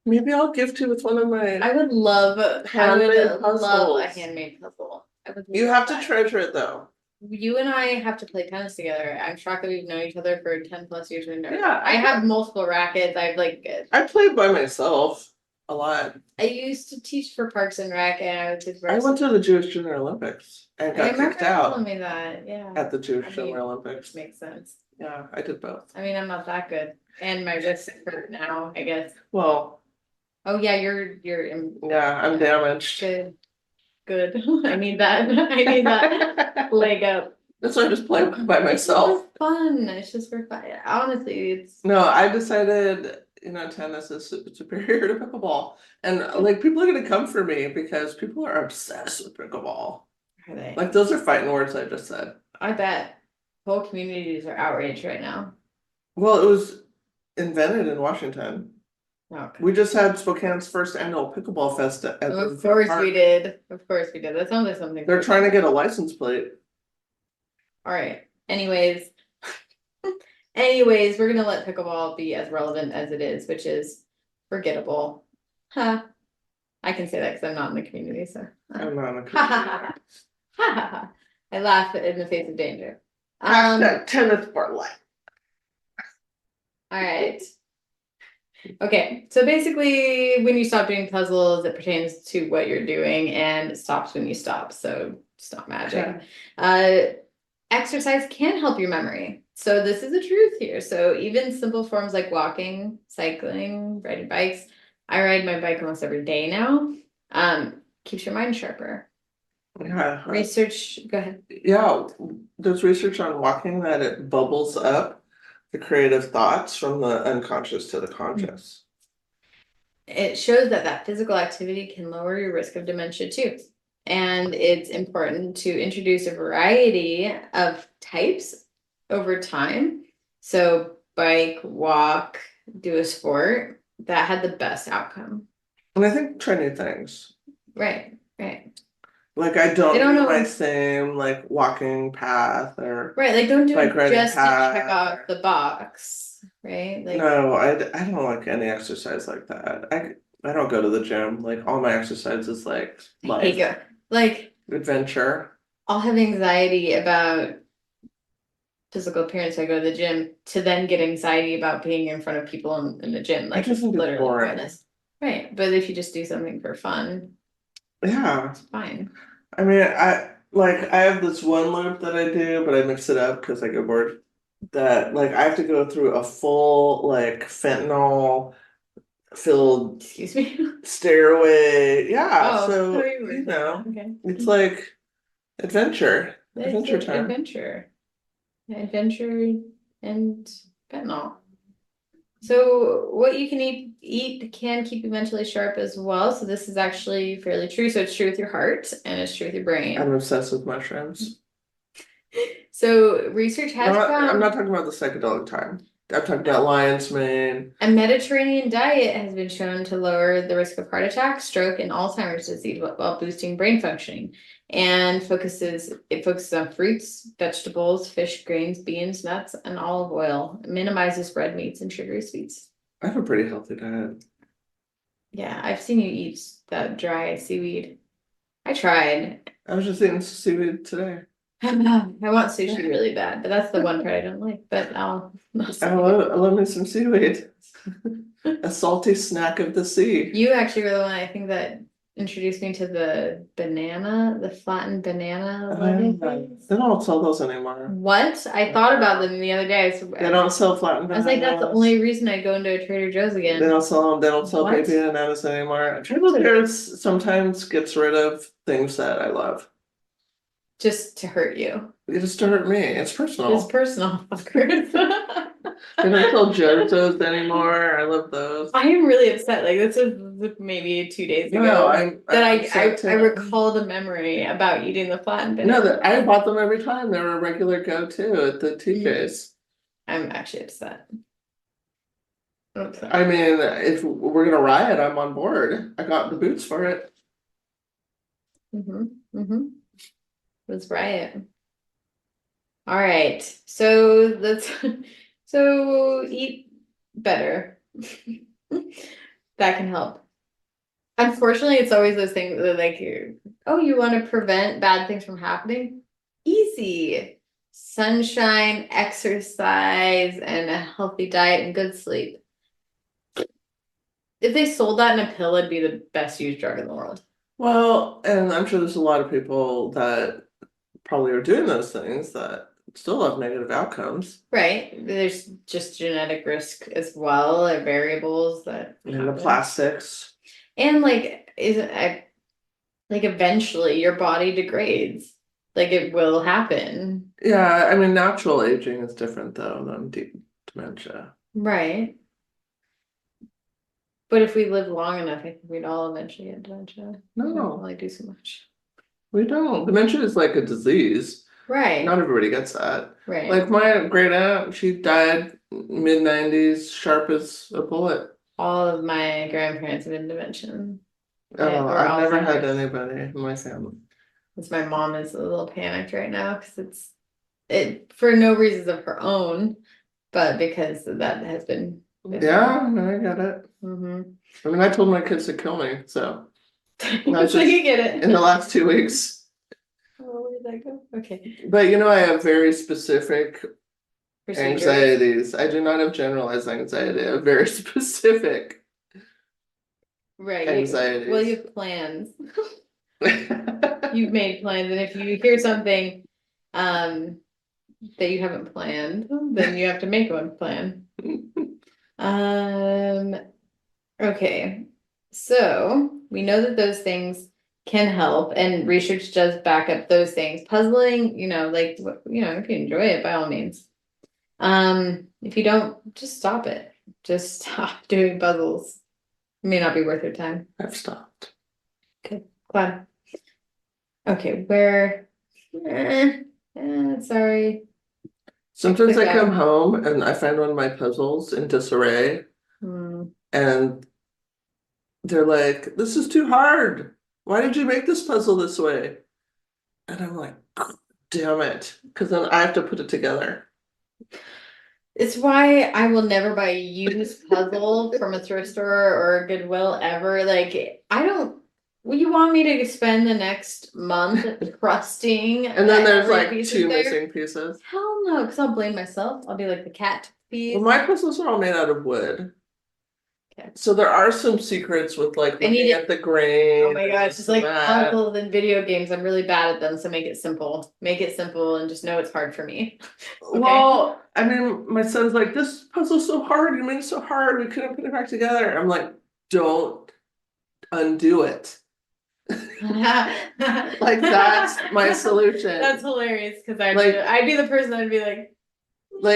Maybe I'll gift you with one of my. I would love a Handmade puzzles. handmade puzzle. I would You love have to that. treasure it though. You and I have to play tennis together. I'm shocked that we've known each other for 10 plus years. Yeah, I have multiple rackets. I've like I played by myself a lot. I used to teach for Parks and Rec, and I was I went to the Jewish Junior Olympics and I got remember kicked you telling out me that. Yeah, at the Jewish I mean, Junior which Olympics. makes sense. Yeah, I did both. I mean, I'm not that good, and my wrists hurt now, I guess. Well, Oh yeah, yeah, I'm damaged. Good. I need that. I need that leg up. That's why I just play by It's just myself. for fun. It's just for fun. Honestly, it's No, I decided, tennis is superior to pickleball. And like people are gonna come for me because people are obsessed with pickleball. are they? Like those are fighting words I just said. I bet whole communities are outraged right now. Well, it was invented in Washington. Okay. We just had Spokane's first annual pickleball fest at the Of course park. we did. Of course we did. That sounds like something. They're trying to get a license plate. All right. Anyways, we're gonna let pickleball be as relevant as it is, which is forgettable. Huh. I can say that because I'm not in the community, so. I'm not a Ha ha ha. I laugh in the face of danger. Hashtag tennis for life. All right. Okay, so basically, when you stop doing puzzles, it pertains to what you're doing and it stops when you stop. So it's not magic. Okay. Uh, Exercise can help your memory. So this is the truth here. So even simple forms like walking, cycling, riding bikes. I ride my bike almost every day now. Keeps your mind sharper. Yeah. Research, go ahead. Yeah. There's research on walking that it bubbles up the creative thoughts from the unconscious to the conscious. It shows that physical activity can lower your risk of dementia too. And it's important to introduce a variety of types over time. So bike, walk, do a sport that had the best outcome. And I think try new things. Right, right. Like I I don't don't do my know. same like walking path or Right, like don't do bike it riding just to check path. off the box, right? Like No, I don't like any exercise like that. I don't go to the gym. Like all my exercise is like I hate life, go like adventure. I'll have anxiety about physical appearance, I go to the gym to then get anxiety about being in front of people in the gym. I Like just it's think it's literally boring. pointless. Right. But if you just do something for fun, Yeah. it's fine. I mean, I have this one loop that I do, but I mix it up because I get bored. That like I have to go through a full like fentanyl filled Excuse me. stairway. Yeah, Oh, so so you were you doing that. know, Okay. it's like It's adventure an time. adventure. Adventure and fentanyl. So what you can eat can keep you mentally sharp as well. So this is actually fairly true. So it's true with your heart and it's true with your I'm brain. obsessed with mushrooms. So research has I'm not found talking about the psychedelic time. I'm talking about lion's mane. a Mediterranean diet has been shown to lower the risk of heart attack, stroke, and Alzheimer's disease while boosting brain functioning. And focuses on fruits, vegetables, fish, grains, beans, nuts, and olive oil. It minimizes red meats and sugary sweets. I have a pretty healthy diet. Yeah, I've seen you eat that dry seaweed. I tried. I was just eating seaweed today. I want sushi really bad, but that's the one part I don't like. But I'll say I love me some seaweed. A salty snack of the sea. you actually were the one I think that introduced me to the flattened banana lettuce. They don't sell those anymore. What? I thought about them the other day. They don't sell flattened I was like, that's the only bananas. reason I go into a Trader Joe's They again. don't sell them. They don't sell What? baby bananas anymore. Trader Joe's sometimes gets rid of things that I love. Just to hurt you. It just to hurt me. It's It's personal. personal, fuckers. They don't sell JoJo's anymore. I love those. I am really upset. Like this was maybe 2 days No, ago I'm that upset I too. recalled a memory about eating the flattened No, banana. that I bought them every time. They were a regular go-to at the TJ's. I'm actually upset. I'm upset. I mean, if we're gonna riot, I'm on board. I got the boots for it. Mm-hmm. Mm-hmm. Let's riot. All right. So let's so eat better. That can help. Unfortunately, it's always those things that like oh, you want to prevent bad things from happening? Easy. Sunshine, exercise, and a healthy diet and good sleep. If they sold that in a pill, it'd be the best used drug in the world. Well, and I'm sure there's a lot of people that probably are doing those things that still have negative outcomes. Right. There's just genetic risk as well, or variables that And the happen. plastics. And like isn't like eventually your body degrades. Like it will happen. Yeah, I mean, natural aging is different though than deep dementia. Right. But if we live long enough, I think we'd all eventually get dementia. We don't No, really do so much. we don't. Dementia is like a disease. Right. Not everybody gets that. Right. Like my great aunt, she died mid-90s, sharp as a bullet. All of my grandparents have been dementia. Oh, Or I've never had Alzheimer's. anybody in my family. It's my mom is a little panicked right now because it for no reasons of her own, but because that has been with Yeah, no, I get it. hmm I mean, I told my kids to kill me, so that's So just you get it. in the last 2 weeks. Oh, where did that go? Okay. But you know, I have very specific procedures. Anxieties. I do not have generalized anxiety. I have very specific Right. Well, you anxieties. have plans. You've made plans, and if you hear something um that you haven't planned, then you have to make one plan. Um, okay. So we know that those things can help, and research does back up those things. Puzzling, like if you enjoy it, by all means. If you don't, just stop it. Just stop doing puzzles. It may not be worth your time. I've stopped. Okay, glad. Okay, where? Sorry. Sometimes Click I come out. home and I find one of my puzzles in disarray, Hmm. and they're like, "This is too hard. Why did you make this puzzle this way?" And I'm like, "Damn it," because then I have to put it together. It's why I will never buy a used puzzle from a thrift store or a Goodwill ever. Like, I don't. Well, you want me to spend the next month trusting And then that there's every like piece is two there? missing pieces. Hell no, because I'll blame myself. I'll be like the cat Well, piece. my puzzles are all made out of wood. Okay. So there are some secrets with like I need looking it. at the Oh grain my and gosh, this it's and like that. puzzles in video games. I'm really bad at them, so make it simple. Make it simple and just know it's hard for me. Okay. Well, I mean, my son's like, "This puzzle's so hard. You made it so hard. We couldn't put it back together." I'm like, "Don't undo it." Like that's my solution. That's hilarious because Like, I'd be the person that'd be like,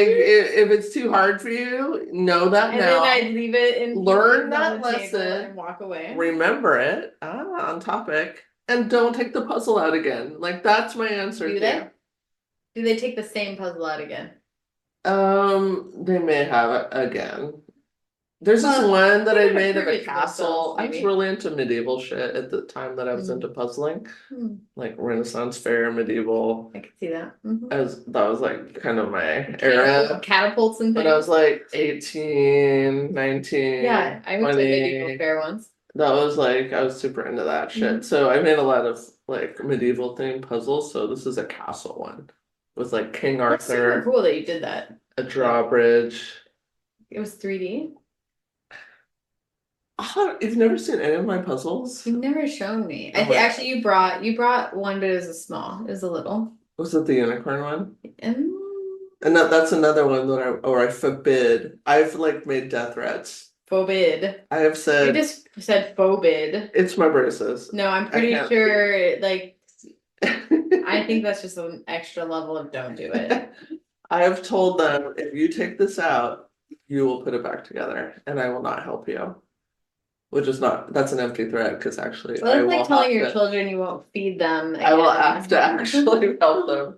if it's too hard for you, know that and then now. I'd leave it in Learn pieces on that the table lesson. and walk away. Remember it. On topic. And don't take the puzzle out again. Like that's my answer Do to you. they? Do they take the same puzzle out again? They may have it again. There's this Well, one that they I gotta made of prove a it to themselves, castle. I was maybe. really into medieval shit at the time that I was Hmm. into puzzling, Hmm. like Renaissance fair, medieval. I could see that. Hmm. As that was like kind of my era. Catapults and When I things. was like 18, 19, Yeah, I went to a medieval 20. fair once. That was like I was super into that shit. Mhm. So I made a lot of like medieval themed puzzles. So this is a castle one with like King That's super Arthur, cool that you did that. a Like drawbridge. it was 3D. Oh, you've never seen any of my puzzles? You've never shown me. I Oh think my actually God. you brought one, but it was a small. It was a little. Was it the unicorn one? And And that's another one that I forbid. I've like made death threats. phobid. I have You said just said phobid. it's my braces. No, I'm I pretty can't sure like I think speak. that's just an extra level of don't do it. I have told them if you take this out, you will put it back together and I will not help you. Which is not, that's an empty threat because actually Well, I it's like will telling have your to, children you won't feed them I will have to again. actually help them.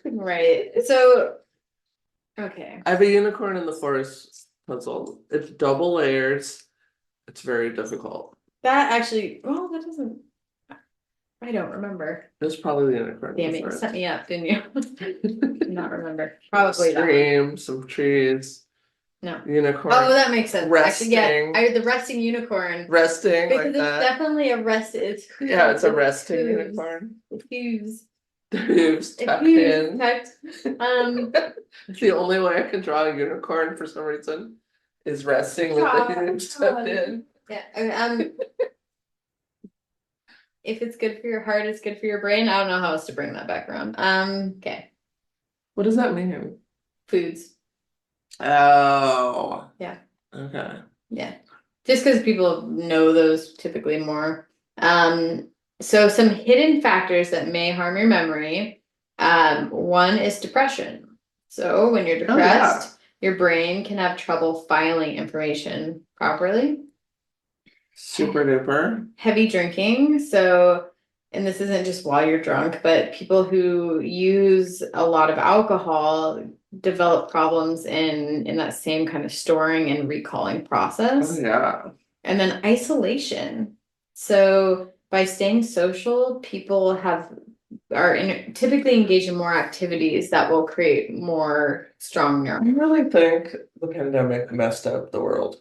Right. So, okay. I have a unicorn in the forest puzzle. It's double layers. It's very difficult. That actually, well, that doesn't, I don't remember. It's probably the unicorn in Damn the it, you set forest. me up, didn't you? Do not remember. Probably that one. Stream, some trees, No. Oh, unicorn that makes sense. Actually, yeah, resting, the resting unicorn. resting Because like it's that. definitely a rest. It's Yeah, it's a it's resting unicorn. hooves. The hooves It's tucked hooves in. tucked. The only way I can draw a unicorn for some reason is resting with the hooves tucked in. Yeah. If it's good for your heart, it's good for your brain. I don't know how else to bring that back around. Okay. What does that mean? Foods. Oh. Yeah. Okay. Yeah. Just because people know those typically more. So some hidden factors that may harm your memory. One is depression. So when you're Oh yeah. depressed, your brain can have trouble filing information properly. Super duper. Heavy drinking. So, and this isn't just while you're drunk, but people who use a lot of alcohol develop problems in that same kind of storing and recalling Oh process. yeah. And then isolation. So by staying social, people typically engaged in more activities that will create more strong I neurons. really think the pandemic messed up the world.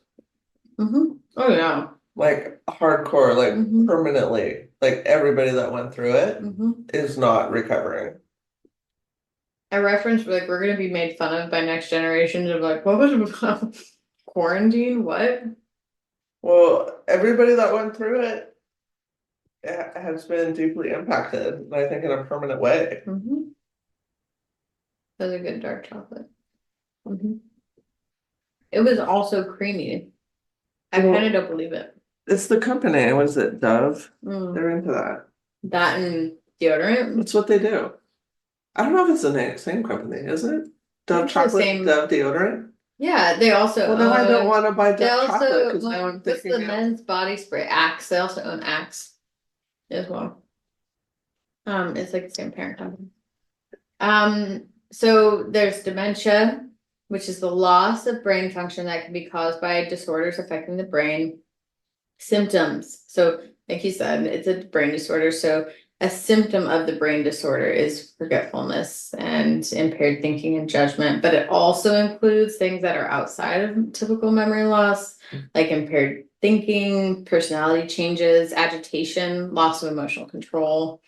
Oh yeah. Like hardcore, like Mhm. permanently. Like everybody that went through it Mhm. is not recovering. a reference like we're gonna be made fun of by next generations of like, what was quarantine? What? Well, everybody that went through it has been deeply impacted, and I think in a permanent way. Mm-hmm. That was a good dark chocolate. Mm-hmm. It was also creamy. I kind of Well, don't believe it. it's the company. What is it, Dove? Mm. They're into that. That and deodorant. That's what they do. I don't know if it's the same company, is it? I Dove think the chocolate, same. Dove deodorant? Yeah, they also Well, then I don't own. want to buy They Dove chocolate also because now I'm what's the thinking of. men's body spray? Axe. They also own Axe as well. It's like the same parent company. So there's dementia, which is the loss of brain function that can be caused by disorders affecting the brain. Symptoms. So, like you said, it's a brain disorder. So, a symptom of the brain disorder is forgetfulness and impaired thinking and judgment, but it also includes things that are outside of typical memory loss, like impaired thinking, personality changes, agitation, loss of emotional control,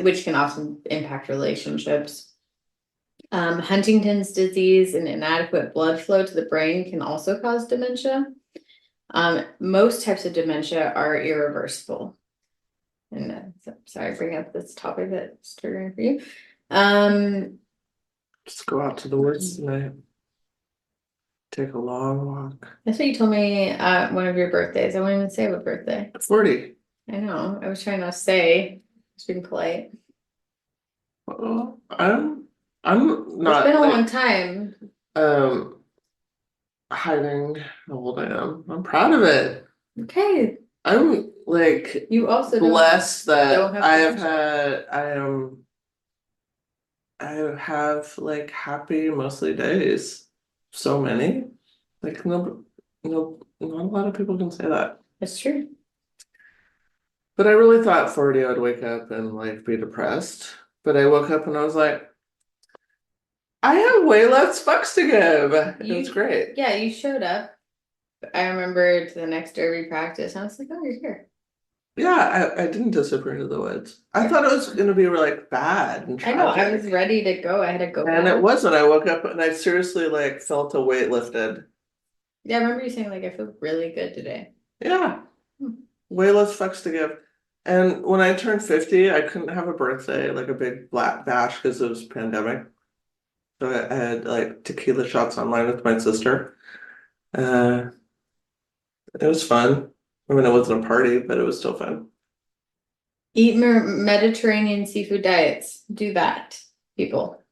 which can often impact relationships. Huntington's disease and inadequate blood flow to the brain can also cause dementia. Most types of dementia are irreversible. And sorry, bring up this topic that's triggering for you. Just go out to the woods tonight. Take a long walk. That's what you told me at one of your birthdays. I won't even say what birthday. 40. I know. I was trying not to say, just being polite. Well, I'm It's not been a long like time. um hiding how old I am. I'm proud of it. Okay. I'm like You also blessed don't that have I've dementia. had I have like happy mostly days. So many. Like not a lot of people can say that. That's true. But I really thought 40 I'd wake up and like be depressed. But I woke up and I was like, I have way less fucks to give. It was great. Yeah, you showed up. I remember to the next derby practice. I was like, oh, you're here. Yeah, I didn't disappear into the woods. I thought it was gonna be like bad and I know, I was tragic. ready to go. I had to go And it back. wasn't. I woke up and I seriously like felt a weight lifted. Yeah, I remember you saying like I feel really good today. Yeah, Hmm. way less fucks to give. And when I turned 50, I couldn't have a birthday, like a big black bash because it was pandemic. So I had like tequila shots online with my sister. Uh, it was fun. I mean, it wasn't a party, but it was still fun. Eat Mediterranean seafood diets. Do that, people.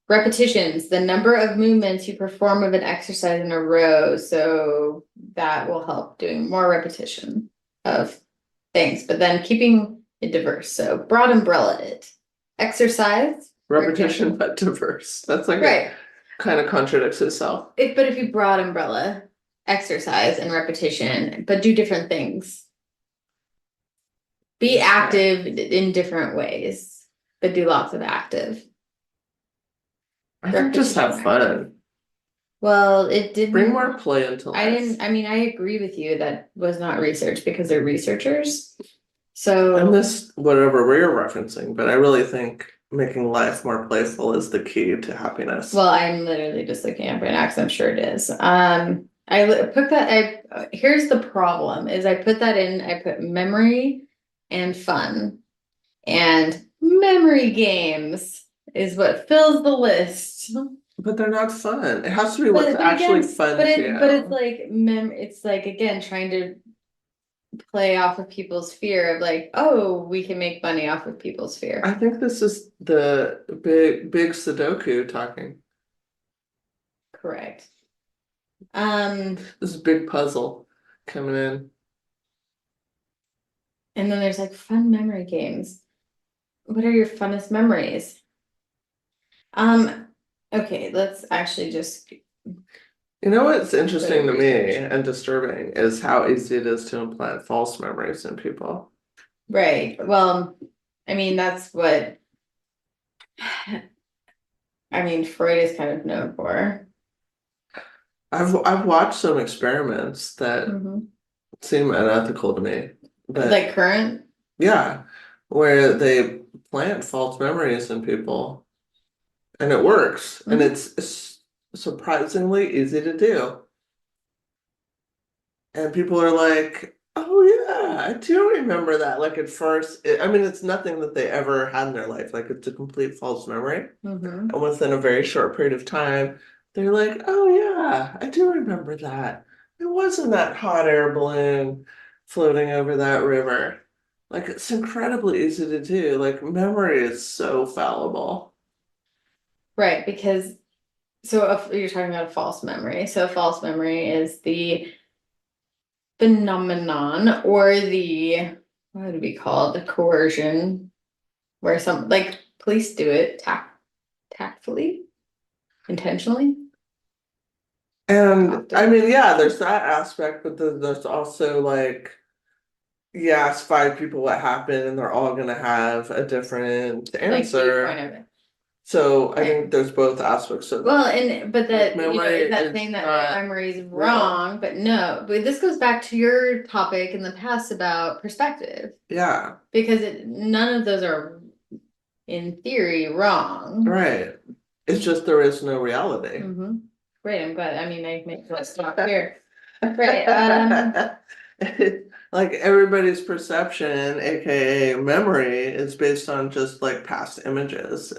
Repetitions, the number of movements you perform of an exercise in a row. So that will help doing more repetition of things, but then keeping it diverse. So broad umbrella it. Exercise, for Repetition, example. but diverse. That's like Right. a kind of contradicts itself. But if you broad umbrella, exercise and repetition, but do different things. Be active in different ways, but do lots of active. I think just have Repetition active. fun. Well, it Bring didn't, more play into I life. didn't, I mean, I agree with you that was not research because they're researchers. And So, this, whatever we're referencing, but I really think making life more playful is the key to happiness. well, I'm literally just looking at right now because I'm sure it is. Put that, here's the problem is I put that in, I put memory and fun and memory games is what fills the list. But they're not fun. It has to be what's But actually again, fun but to it's you. like it's like again trying to play off of people's fear of like, oh, we can make money off of people's I fear. think this is the big Sudoku talking. Correct. This big puzzle coming in. And then there's like fun memory games. What are your funnest memories? Okay, let's actually just You know what's interesting to me research. and disturbing is how easy it is to implant false memories in people. Right. Well, I mean, that's what I mean, Freud is kind of known for. I've watched some experiments that Mhm. seem unethical to me. But Like current. yeah, where they plant false memories in people and it works, and Mhm. it's surprisingly easy to do. And people are like, oh yeah, I do remember that. Like at first, I mean, it's nothing that they ever had in their life. Like it's a complete false memory. Mhm. And within a very short period of time, they're like, oh yeah, I do remember that. It wasn't that hot air balloon floating over that river. Like it's incredibly easy to do. Like memory is so fallible. Right, because so if you're talking about a false memory. So a false memory is the phenomenon or the what would it be called? The coercion, where some like police do it tactfully, intentionally, And I often. mean, yeah, there's that aspect, but then there's also like you ask five people what happened, and they're all gonna have a different Like viewpoint of answer. it. So I Right. think there's both aspects of Well, and but like that, memory is that is saying that not memory is real. wrong, but no, but this goes back to your topic in the past about perspective, Yeah, because none of those are in theory wrong. right. It's just there is no reality. Mm-hmm. Great, I'm glad. I mean, I make let's stop here. Right. Like everybody's perception, aka memory, is based on just like past images.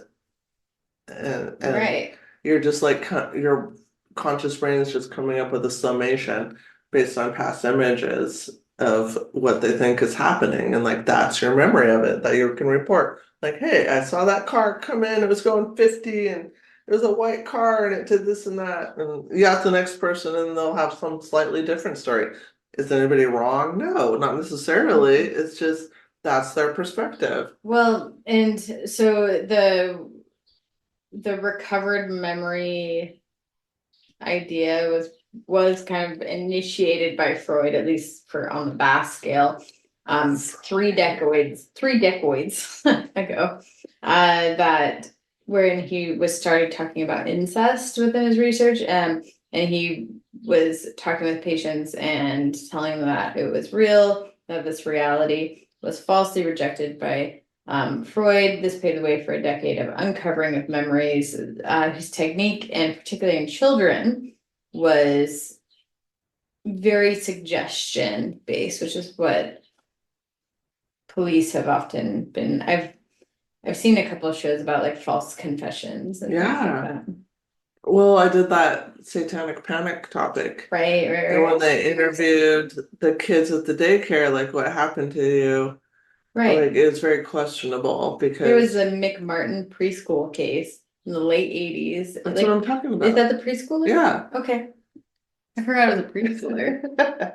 And Right. you're just like your conscious brain is just coming up with a summation based on past images of what they think is happening, and like that's your memory of it that you can report. Like, hey, I saw that car come in, it was going 50 and it was a white car and it did this and that. And you ask the next person and they'll have some slightly different story. Is anybody wrong? No, not necessarily. Mhm. It's just that's their perspective. Well, and so the recovered memory idea was kind of initiated by Freud, at least for on the Bass scale, three decades ago, that wherein he was started talking about incest within his research, and he was talking with patients and telling them that it was real, that this reality was falsely rejected by Freud. This paved the way for a decade of uncovering of memories. His technique, and particularly in children, was very suggestion based, which is what police have often been. I've seen a couple of shows about like false confessions and things like Yeah. that. Well, I did that satanic panic topic. Right, right, And when right. they interviewed the kids at the daycare, like what happened to you, like Right. it was very questionable There was because a McMartin preschool case in the late 80s. that's what I'm Like, talking is that about. the preschooler? Yeah. Okay. I forgot it was a preschooler.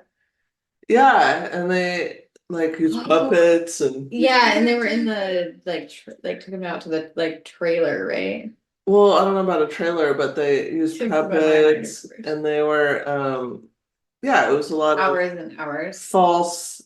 Yeah, and they like use Oh, puppets and yeah, and they were in the like took him out to the like trailer, right? well, I don't know about a trailer, but they used Took about my puppets and they were yeah, it was a lot of hours and hours. false.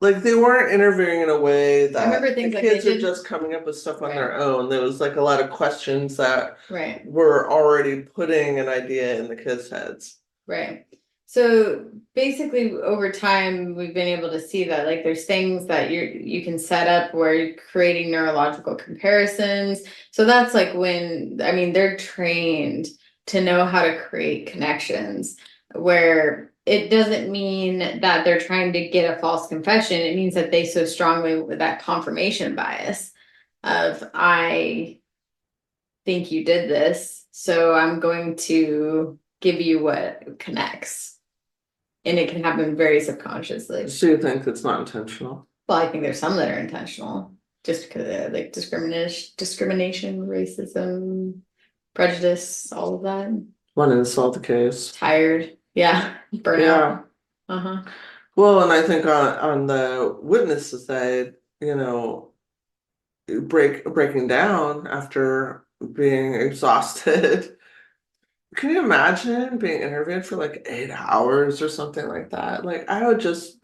Like they weren't interviewing in a way I remember that the things like they kids are did. just coming up with stuff on Right, their own. There was like a lot of questions that right, were already putting an idea in the kids' heads. right. So basically, over time, we've been able to see that like there's things that you can set up where you're creating neurological comparisons. So that's like when I mean they're trained to know how to create connections where it doesn't mean that they're trying to get a false confession. It means that they so strongly with that confirmation bias of I think you did this, so I'm going to give you what connects. And it can happen very subconsciously. So you think it's not intentional? Well, I think there's some that are intentional, just because like discrimination, racism, prejudice, all of that. One insult case. Tired, yeah, burnout. Yeah. Uh-huh. Well, and I think on the witness side, you know, breaking down after being exhausted. Can you imagine being interviewed for like 8 hours or something like that? Like I would just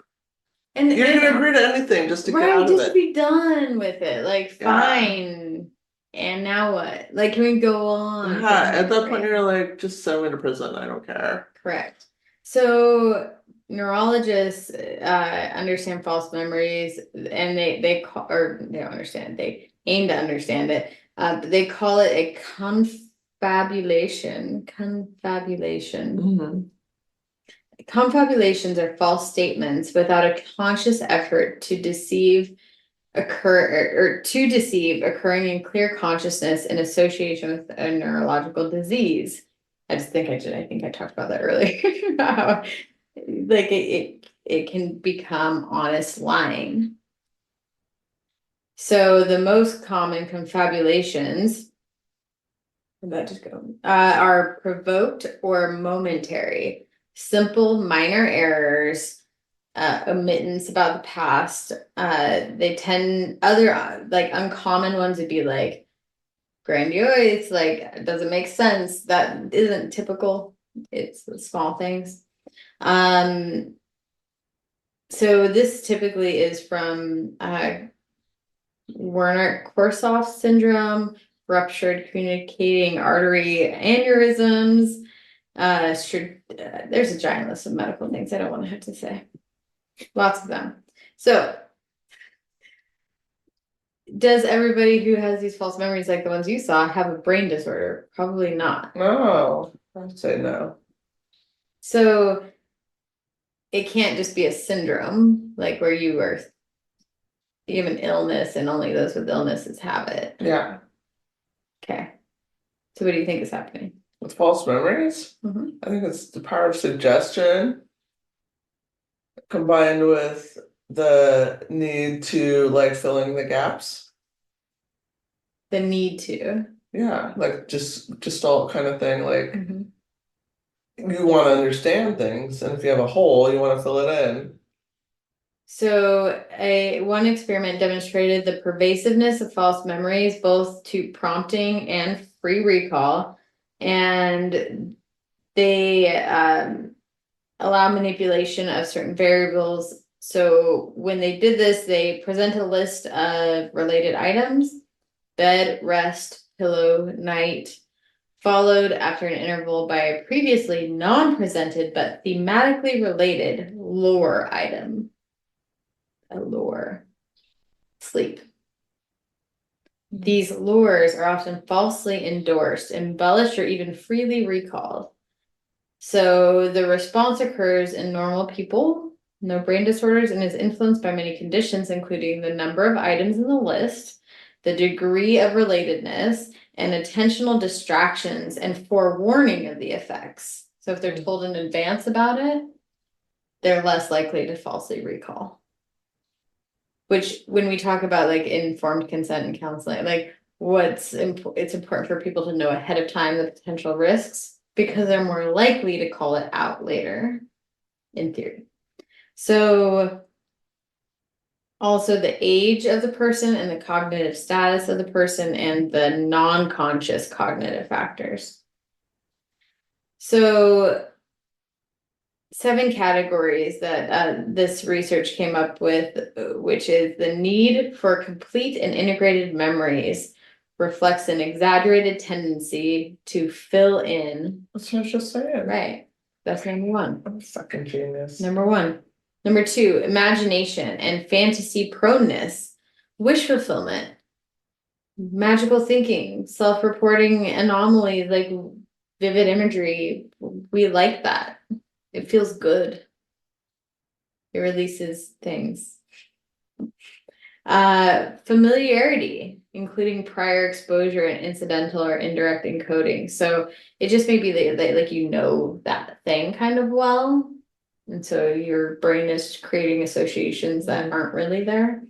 you're gonna And agree to anything just to get right, out of just to it. be done with it. Like, Yeah. fine. And now what? Like, can we go on from Yeah. At here, that point right? you're like, just send me to prison. I don't care. Correct. So neurologists understand false memories, and they call, or they don't understand. They aim to understand it But they call it a confabulation. Mhm. Confabulations are false statements without a conscious effort to deceive or to deceive, occurring in clear consciousness in association with a neurological disease. I think I talked about that earlier. How, like it can become honest lying. So the most common confabulations, where'd that just go? Are provoked or momentary, simple minor errors, omittance about the past. They tend other like uncommon ones would be like grandiose, like it doesn't make sense. That isn't typical. It's the small things. Um, so this typically is from Werner-Korsakoff syndrome, ruptured communicating artery aneurysms. There's a giant list of medical things I don't want to have to say. Lots of them. So, does everybody who has these false memories, like the ones you saw, have a brain disorder? Probably not. No, I'd say no. So, it can't just be a syndrome, like where you have an illness and only those with illnesses have it. Yeah. Okay. So, what do you think is happening? With false memories, Mhm. I think it's the power of suggestion combined with the need to like fill in the gaps. The need to. Yeah, like just all kind of thing. Like Mhm. you want to understand things, and if you have a hole, you want to fill it in. So, one experiment demonstrated the pervasiveness of false memories, both to prompting and free recall, and they allow manipulation of certain variables. So, when they did this, they present a list of related items: bed, rest, pillow, night, followed after an interval by a previously non-presented but thematically related lore item. A lore. Sleep. These lures are often falsely endorsed, embellished, or even freely recalled. So the response occurs in normal people, no brain disorders, and is influenced by many conditions, including the number of items in the list, the degree of relatedness, and attentional distractions and forewarning of the effects. So if they're told in advance about it, they're less likely to falsely recall. Which, when we talk about like informed consent and counseling, like it's important for people to know ahead of time the potential risks because they're more likely to call it out later, in theory. So also the age of the person and the cognitive status of the person and the non-conscious cognitive factors. So 7 categories that this research came up with, which is the need for complete and integrated memories reflects an exaggerated tendency to fill in. That's what I was just saying. Right. That's number one. I'm a fucking genius. Number one. Number two, imagination and fantasy proneness, wish fulfillment, magical thinking, self-reporting anomalies like vivid imagery. We like that. It feels good. It releases things. Familiarity, including prior exposure and incidental or indirect encoding. So it just may be that like you know that thing kind of well. And so your brain is creating associations that aren't really there.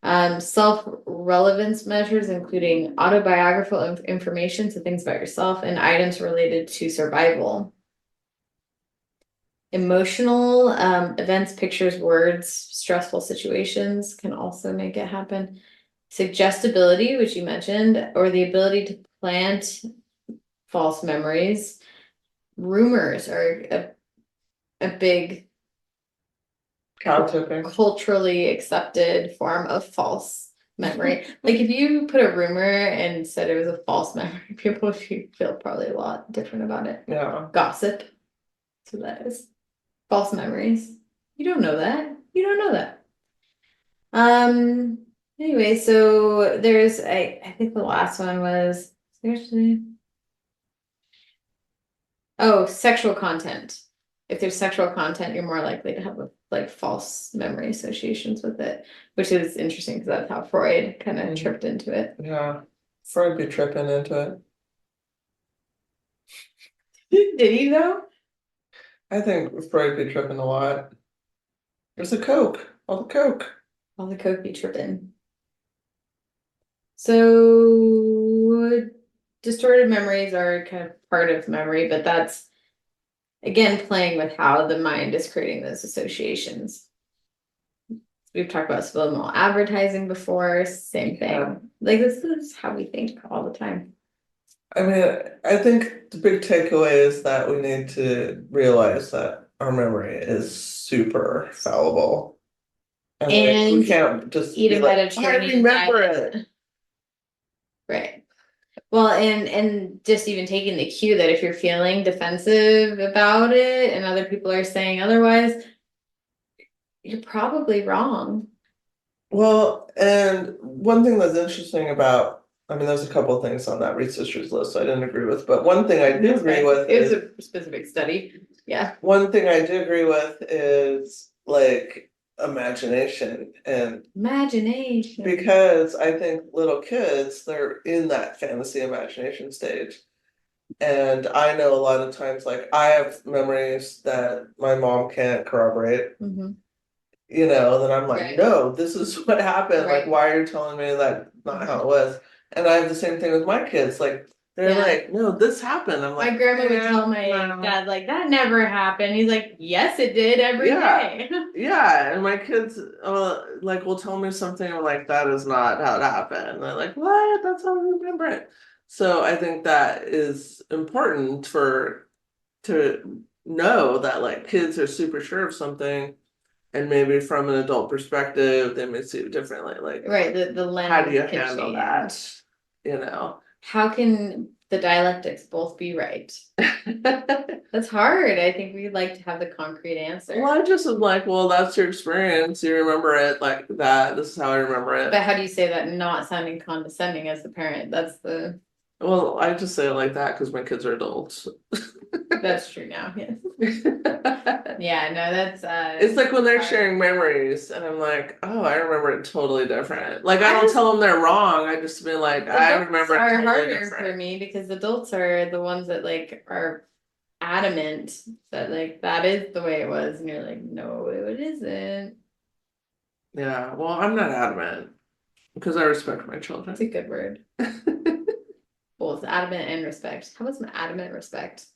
Self-relevance measures, including autobiographical information, so things about yourself, and items related to survival. Emotional events, pictures, words, stressful situations can also make it happen. Suggestibility, which you mentioned, or the ability to plant false memories. Rumors are a big Cow tipping. culturally accepted form of false memory. Like if you put a rumor and said it was a false memory, people would feel probably a lot different about it. Yeah. Gossip. That's what that is. False memories. You don't know that. You don't know that. Anyway, so there's I think the last one was seriously. Oh, sexual content. If there's sexual content, you're more likely to have like false memory associations with it, which is interesting because that's how Freud kind of tripped into it. Yeah, Freud be tripping into Did he though? it. I think Freud be tripping a lot. There's the Coke, all the Coke. All the coke be tripping. So distorted memories are kind of part of memory, but that's again playing with how the mind is creating those associations. We've talked about subliminal advertising before, same thing. Yeah. Like this is how we think all the time. I mean, I think the big takeaway is that we need to realize that our memory is super fallible. And like, we And can't just eat be a like, I Mediterranean remember diet. it. Right. Well, and just even taking the cue that if you're feeling defensive about it and other people are saying otherwise, you're probably wrong. Well, and one thing that's interesting about, I mean, there's a couple of things on that researcher's list I didn't agree with, but one thing I do agree with It was is, a specific study. Yeah. one thing I do agree with is like imagination, and Imagination. because I think little kids, they're in that fantasy imagination stage. And I know a lot of times, like I have memories that my mom can't corroborate, Mhm. then I'm like, Right. no, this is what happened. Like, Right. why are you telling me that not how it was? And I have the same thing with my kids. Like, they're Yeah. like, no, this happened. I'm My like, grandma would "Eh, tell my no." dad, like, that never happened. He's like, yes, it did every Yeah. day. Yeah, and my kids like will tell me something. I'm like, that is not how it happened. And they're like, what? That's how I remember it. So I think that is important for to know that like kids are super sure of something, and maybe from an adult perspective they may see it differently. Like, Right, the how do lens you can handle change. that? You know? How can the dialectics both be right? That's hard. I think we'd like to have the concrete answer. Well, I just was like, well, that's your experience. You remember it like that. This is how I remember it. But how do you say that not sounding condescending as the parent? That's the Well, I just say it like that because my kids are adults. that's true now, yes. Yeah, no, that's It's like when they're hard. sharing memories, and I'm like, oh, I remember it totally different. Like, I I don't just tell them they're wrong. I just be like, I adults remember it are totally harder for different. me because adults are the ones that like are adamant that like that is the way it was, and you're like, no, it isn't. Yeah, well, I'm not adamant because I respect my It's a children. good word. Both adamant and respect. How about some adamant respect?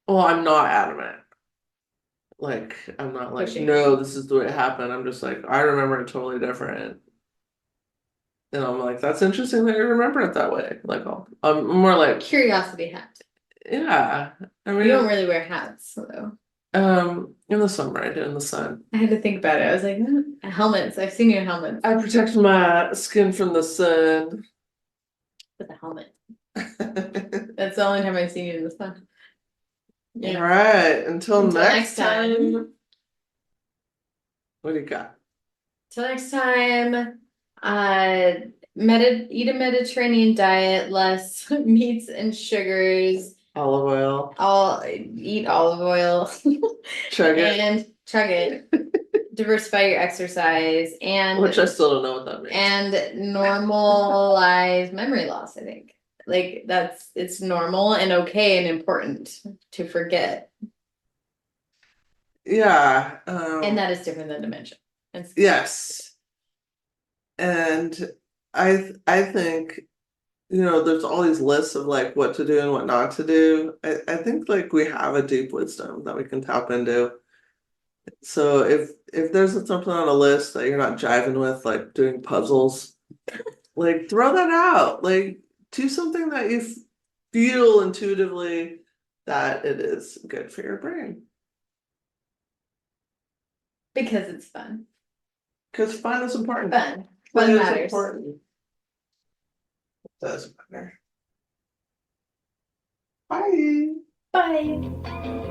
Well, I'm not adamant. Like, I'm not like, Pushing. no, this is the way it happened. I'm just like, I remember it totally different. And I'm like, that's interesting that you remember it that way. Like, I'm more like, Curiosity hat. yeah. I You don't mean, really wear hats though. in the summer, I do in the sun. I had to think about it. I was like, helmets. I've seen you in helmets. I protect my skin from the sun. With a helmet. That's the only time I've seen you in the sun. All right. Until Until next next time. time. What do you got? Till next time. Eat a Mediterranean diet, less meats and sugars. Olive oil. I'll eat olive oil Chug it. and chug it. Diversify your exercise and Which I still don't know what that means. and normalize memory loss, I think. Like it's normal and okay and important to forget. Yeah. And that is different than dementia. And Yes. And I think, there's all these lists of like what to do and what not to do. I think like we have a deep wisdom that we can tap into. So if there's something on a list that you're not jiving with, like doing puzzles, like throw that out. Like do something that you feel intuitively that it is good for your brain. because it's fun. Because fun is important. Fun. Fun Fun is matters. important. It does matter. Bye. Bye.